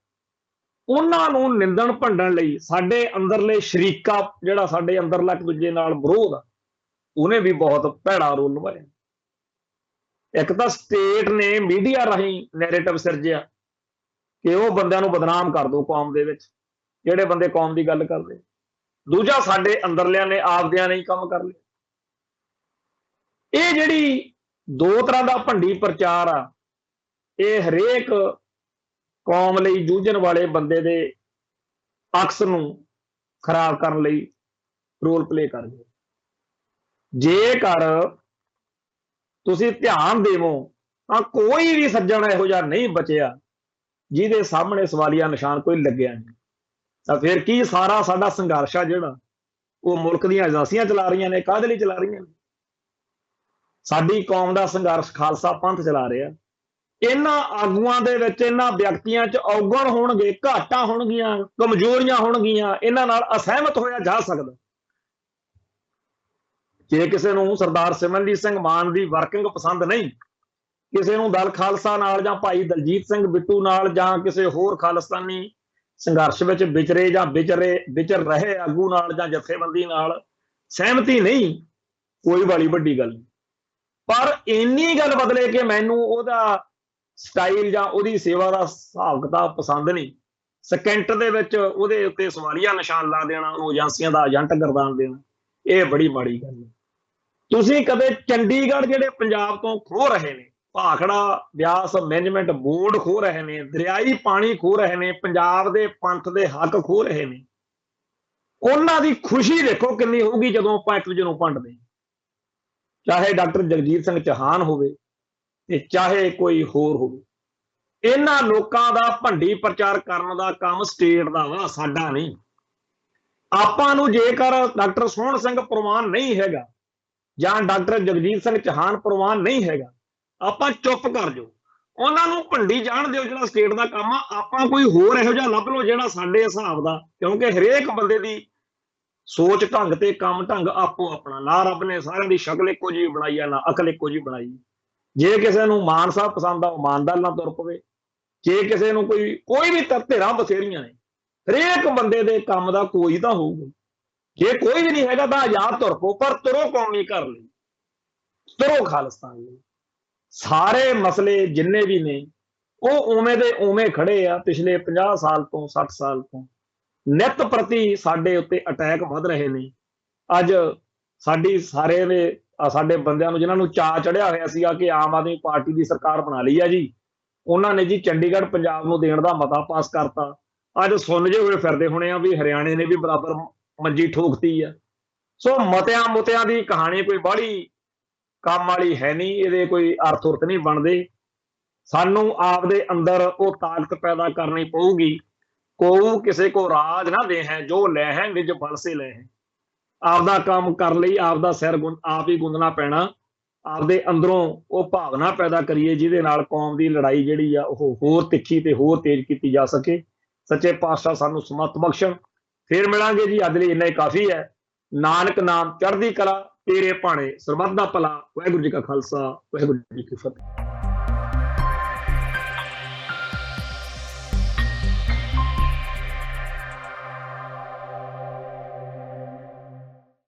ਉਹਨਾਂ ਨੂੰ ਨਿੰਦਣ ਭੰਡਣ ਲਈ ਸਾਡੇ ਅੰਦਰਲੇ ਸ਼ਰੀਕਾ ਜਿਹੜਾ ਸਾਡੇ ਅੰਦਰਲਾ ਇੱਕ ਦੂਜੇ ਨਾਲ ਵਿਰੋਧ ਆ, ਉਹਨੇ ਵੀ ਬਹੁਤ ਭੈੜਾ ਰੋਲ ਨਿਭਾਇਆ। ਇੱਕ ਤਾਂ ਸਟੇਟ ਨੇ ਮੀਡੀਆ ਰਾਹੀਂ ਨੈਰੇਟਿਵ ਸਿਰਜਿਆ ਕਿ ਉਹ ਬੰਦਿਆਂ ਨੂੰ ਬਦਨਾਮ ਕਰ ਦਿਓ ਕੌਮ ਦੇ ਵਿੱਚ, ਜਿਹੜੇ ਬੰਦੇ ਕੌਮ ਦੀ ਗੱਲ ਕਰਦੇ। ਦੂਜਾ ਸਾਡੇ ਅੰਦਰਲਿਆਂ ਨੇ ਆਪਦਿਆਂ ਨੇ ਹੀ ਕੰਮ ਕਰ ਲਿਆ। ਇਹ ਜਿਹੜੀ ਦੋ ਤਰ੍ਹਾਂ ਦਾ ਭੰਡੀ ਪ੍ਰਚਾਰ ਆ, ਇਹ ਹਰੇਕ ਕੌਮ ਲਈ ਜੂਝਣ ਵਾਲੇ ਬੰਦੇ ਦੇ ਅਕਸ ਨੂੰ ਖਰਾਬ ਕਰਨ ਲਈ ਰੋਲ ਪਲੇ ਕਰਦੇ। ਜੇਕਰ ਤੁਸੀਂ ਧਿਆਨ ਦੇਵੋ ਤਾਂ ਕੋਈ ਵੀ ਸੱਜਣ ਇਹੋ ਜਿਹਾ ਨਹੀਂ ਬਚਿਆ ਜਿਹਦੇ ਸਾਹਮਣੇ ਸਵਾਲੀਆ ਨਿਸ਼ਾਨ ਕੋਈ ਲੱਗਿਆ ਨਹੀਂ। ਤਾਂ ਫਿਰ ਕੀ ਸਾਰਾ ਸਾਡਾ ਸੰਘਰਸ਼ ਆ ਜਿਹੜਾ ਉਹ ਮੁਲਕ ਦੀਆਂ ਏਜੰਸੀਆਂ ਚਲਾ ਰਹੀਆਂ ਨੇ? ਕਾਹਦੇ ਲਈ ਚਲਾ ਰਹੀਆਂ ਨੇ? ਸਾਡੀ ਕੌਮ ਦਾ ਸੰਘਰਸ਼ ਖਾਲਸਾ ਪੰਥ ਚਲਾ ਰਿਹਾ। ਇਹਨਾਂ ਆਗੂਆਂ ਦੇ ਵਿੱਚ, ਇਹਨਾਂ ਵਿਅਕਤੀਆਂ 'ਚ ਔਗਣ ਹੋਣਗੇ, ਘਾਟਾਂ ਹੋਣਗੀਆਂ, ਕਮਜ਼ੋਰੀਆਂ ਹੋਣਗੀਆਂ, ਇਹਨਾਂ ਨਾਲ ਅਸਹਿਮਤ ਹੋਇਆ ਜਾ ਸਕਦਾ। ਜੇ ਕਿਸੇ ਨੂੰ ਸਰਦਾਰ ਸਿਮਰਨਜੀਤ ਸਿੰਘ ਮਾਨ ਦੀ ਵਰਕਿੰਗ ਪਸੰਦ ਨਹੀਂ, ਕਿਸੇ ਨੂੰ ਦਲ ਖਾਲਸਾ ਨਾਲ ਜਾਂ ਭਾਈ ਦਲਜੀਤ ਸਿੰਘ ਬਿੱਟੂ ਨਾਲ ਜਾਂ ਕਿਸੇ ਹੋਰ ਖਾਲਿਸਤਾਨੀ ਸੰਘਰਸ਼ ਵਿੱਚ ਵਿਚਰੇ ਜਾਂ ਵਿਚਰ ਰਹੇ ਆਗੂ ਨਾਲ ਜਾਂ ਜਥੇਬੰਦੀ ਨਾਲ ਸਹਿਮਤੀ ਨਹੀਂ, ਕੋਈ ਵਾਲੀ ਵੱਡੀ ਗੱਲ ਨਹੀਂ। ਪਰ ਇੰਨੀ ਗੱਲ ਬਦਲੇ ਕਿ ਮੈਨੂੰ ਉਹਦਾ ਸਟਾਈਲ ਜਾਂ ਉਹਦੀ ਸੇਵਾ ਦਾ ਹਿਸਾਬ ਕਿਤਾਬ ਪਸੰਦ ਨਹੀਂ, ਸਕਿੰਟ ਦੇ ਵਿੱਚ ਉਹਦੇ ਉੱਤੇ ਸਵਾਲੀਆ ਨਿਸ਼ਾਨ ਲਾ ਦੇਣਾ, ਉਹ ਏਜੰਸੀਆਂ ਦਾ ਏਜੰਟ ਗਰਦਾਨ ਦੇਣਾ, ਇਹ ਬੜੀ ਮਾੜੀ ਗੱਲ ਹੈ। ਤੁਸੀਂ ਕਦੇ ਚੰਡੀਗੜ੍ਹ ਜਿਹੜੇ ਪੰਜਾਬ ਤੋਂ ਖੋਹ ਰਹੇ ਨੇ, ਭਾਖੜਾ ਬਿਆਸ ਮੈਨੇਜਮੈਂਟ ਬੋਰਡ ਖੋਹ ਰਹੇ ਨੇ, ਦਰਿਆਈ ਪਾਣੀ ਖੋਹ ਰਹੇ ਨੇ, ਪੰਜਾਬ ਦੇ ਪੰਥ ਦੇ ਹੱਕ ਖੋਹ ਰਹੇ ਨੇ, ਉਹਨਾਂ ਦੀ ਖੁਸ਼ੀ ਦੇਖੋ ਕਿੰਨੀ ਹੋਊਗੀ ਜਦੋਂ ਆਪਾਂ ਇੱਕ ਦੂਜੇ ਨੂੰ ਭੰਡਦੇ। ਚਾਹੇ ਡਾਕਟਰ ਜਗਜੀਤ ਸਿੰਘ ਚੌਹਾਨ ਹੋਵੇ ਤੇ ਚਾਹੇ ਕੋਈ ਹੋਰ ਹੋਵੇ, ਇਹਨਾਂ ਲੋਕਾਂ ਦਾ ਭੰਡੀ ਪ੍ਰਚਾਰ ਕਰਨ ਦਾ ਕੰਮ ਸਟੇਟ ਦਾ ਵਾ, ਸਾਡਾ ਨਹੀਂ। ਆਪਾਂ ਨੂੰ ਜੇਕਰ ਡਾਕਟਰ ਸੋਹਣ ਸਿੰਘ ਪ੍ਰਵਾਨ ਨਹੀਂ ਹੈਗਾ ਜਾਂ ਡਾਕਟਰ ਜਗਜੀਤ ਸਿੰਘ ਚੌਹਾਨ ਪ੍ਰਵਾਨ ਨਹੀਂ ਹੈਗਾ, ਆਪਾਂ ਚੁੱਪ ਕਰ ਜਾਓ, ਉਹਨਾਂ ਨੂੰ ਭੰਡੀ ਜਾਣ ਦਿਓ ਜਿਹੜਾ ਸਟੇਟ ਦਾ ਕੰਮ ਆ। ਆਪਾਂ ਕੋਈ ਹੋਰ ਇਹੋ ਜਿਹਾ ਲੱਭ ਲਓ ਜਿਹੜਾ ਸਾਡੇ ਹਿਸਾਬ ਦਾ, ਕਿਉਂਕਿ ਹਰੇਕ ਬੰਦੇ ਦੀ ਸੋਚ ਢੰਗ ਤੇ ਕੰਮ ਢੰਗ ਆਪੋ ਆਪਣਾ। ਨਾ ਰੱਬ ਨੇ ਸਾਰਿਆਂ ਦੀ ਸ਼ਕਲ ਇੱਕੋ ਜਿਹੀ ਬਣਾਈ ਆ, ਨਾ ਅਕਲ ਇੱਕੋ ਜਿਹੀ ਬਣਾਈ। ਜੇ ਕਿਸੇ ਨੂੰ ਮਾਨ ਸਾਹਿਬ ਪਸੰਦ ਆ, ਉਹ ਮਾਨਦਾਰ ਨਾਲ ਤੁਰ ਪਵੇ। ਜੇ ਕਿਸੇ ਨੂੰ ਕੋਈ ਵੀ ਧਿਰਾਂ ਬਥੇਰੀਆਂ ਨੇ, ਹਰੇਕ ਬੰਦੇ ਦੇ ਕੰਮ ਦਾ ਕੋਈ ਤਾਂ ਹੋਊਗਾ। ਜੇ ਕੋਈ ਵੀ ਨਹੀਂ ਹੈਗਾ ਤਾਂ ਆਜ਼ਾਦ ਤੁਰ ਪਓ, ਪਰ ਤੁਰੋ ਕੌਮੀ ਘਰ ਲਈ, ਤੁਰੋ ਖਾਲਿਸਤਾਨ ਲਈ। ਸਾਰੇ ਮਸਲੇ ਜਿੰਨੇ ਵੀ ਨੇ ਉਹ ਉਵੇਂ ਦੇ ਉਵੇਂ ਖੜੇ ਆ। ਪਿਛਲੇ 50 ਸਾਲ ਤੋਂ 60 ਸਾਲ ਤੋਂ ਨਿੱਤ ਪ੍ਰਤੀ ਸਾਡੇ ਉੱਤੇ ਅਟੈਕ ਵੱਧ ਰਹੇ ਨੇ। ਅੱਜ ਸਾਡੀ ਸਾਡੇ ਬੰਦਿਆਂ ਨੂੰ, ਜਿਨ੍ਹਾਂ ਨੂੰ ਚਾਅ ਚੜਿਆ ਹੋਇਆ ਸੀਗਾ ਕਿ ਆਮ ਆਦਮੀ ਪਾਰਟੀ ਦੀ ਸਰਕਾਰ ਬਣਾ ਲਈ ਆ ਜੀ, ਉਹਨਾਂ ਨੇ ਜੀ ਚੰਡੀਗੜ੍ਹ ਪੰਜਾਬ ਨੂੰ ਦੇਣ ਦਾ ਮਤਾ ਪਾਸ ਕਰਤਾ। ਅੱਜ ਸੁਣ ਜੇ ਹੋਏ ਫਿਰਦੇ ਹੋਣੇ ਆ ਵੀ ਹਰਿਆਣੇ ਨੇ ਵੀ ਬਰਾਬਰ ਮੰਜੀ ਠੋਕਤੀ ਆ। ਸੋ ਮਤਿਆਂ ਦੀ ਕਹਾਣੀ ਕੋਈ ਬਾਹਲੀ ਕੰਮ ਵਾਲੀ ਹੈ ਨਹੀਂ, ਇਹਦੇ ਕੋਈ ਅਰਥ ਉਰਥ ਨਹੀਂ ਬਣਦੇ। ਸਾਨੂੰ ਆਪਦੇ ਅੰਦਰ ਉਹ ਤਾਕਤ ਪੈਦਾ ਕਰਨੀ ਪਊਗੀ। को किसी को राज ना दे हैं, जो ले हैं निज बल से ले हैं। ਆਪਦਾ ਕੰਮ ਕਰਨ ਲਈ ਆਪਦਾ ਸਿਰ ਆਪ ਹੀ ਗੁੰਦਣਾ ਪੈਣਾ। ਆਪਦੇ ਅੰਦਰੋਂ ਉਹ ਭਾਵਨਾ ਪੈਦਾ ਕਰੀਏ ਜਿਹਦੇ ਨਾਲ ਕੌਮ ਦੀ ਲੜਾਈ ਜਿਹੜੀ ਆ ਉਹ ਹੋਰ ਤਿੱਖੀ ਤੇ ਹੋਰ ਤੇਜ਼ ਕੀਤੀ ਜਾ ਸਕੇ। ਸੱਚੇ ਪਾਤਸ਼ਾਹ ਸਾਨੂੰ ਸਮੱਤ ਬਖਸ਼ਣ। ਫਿਰ ਮਿਲਾਂਗੇ ਜੀ, ਅੱਜ ਲਈ ਇੰਨਾ ਹੀ ਕਾਫੀ ਹੈ। ਨਾਨਕ ਨਾਮ ਚੜ੍ਹਦੀ ਕਲਾ, ਤੇਰੇ ਭਾਣੇ ਸਰਬੱਤ ਦਾ ਭਲਾ। ਵਾਹਿਗੁਰੂ ਜੀ ਕਾ ਖਾਲਸਾ, ਵਾਹਿਗੁਰੂ ਜੀ ਕੀ ਫਤਿਹ।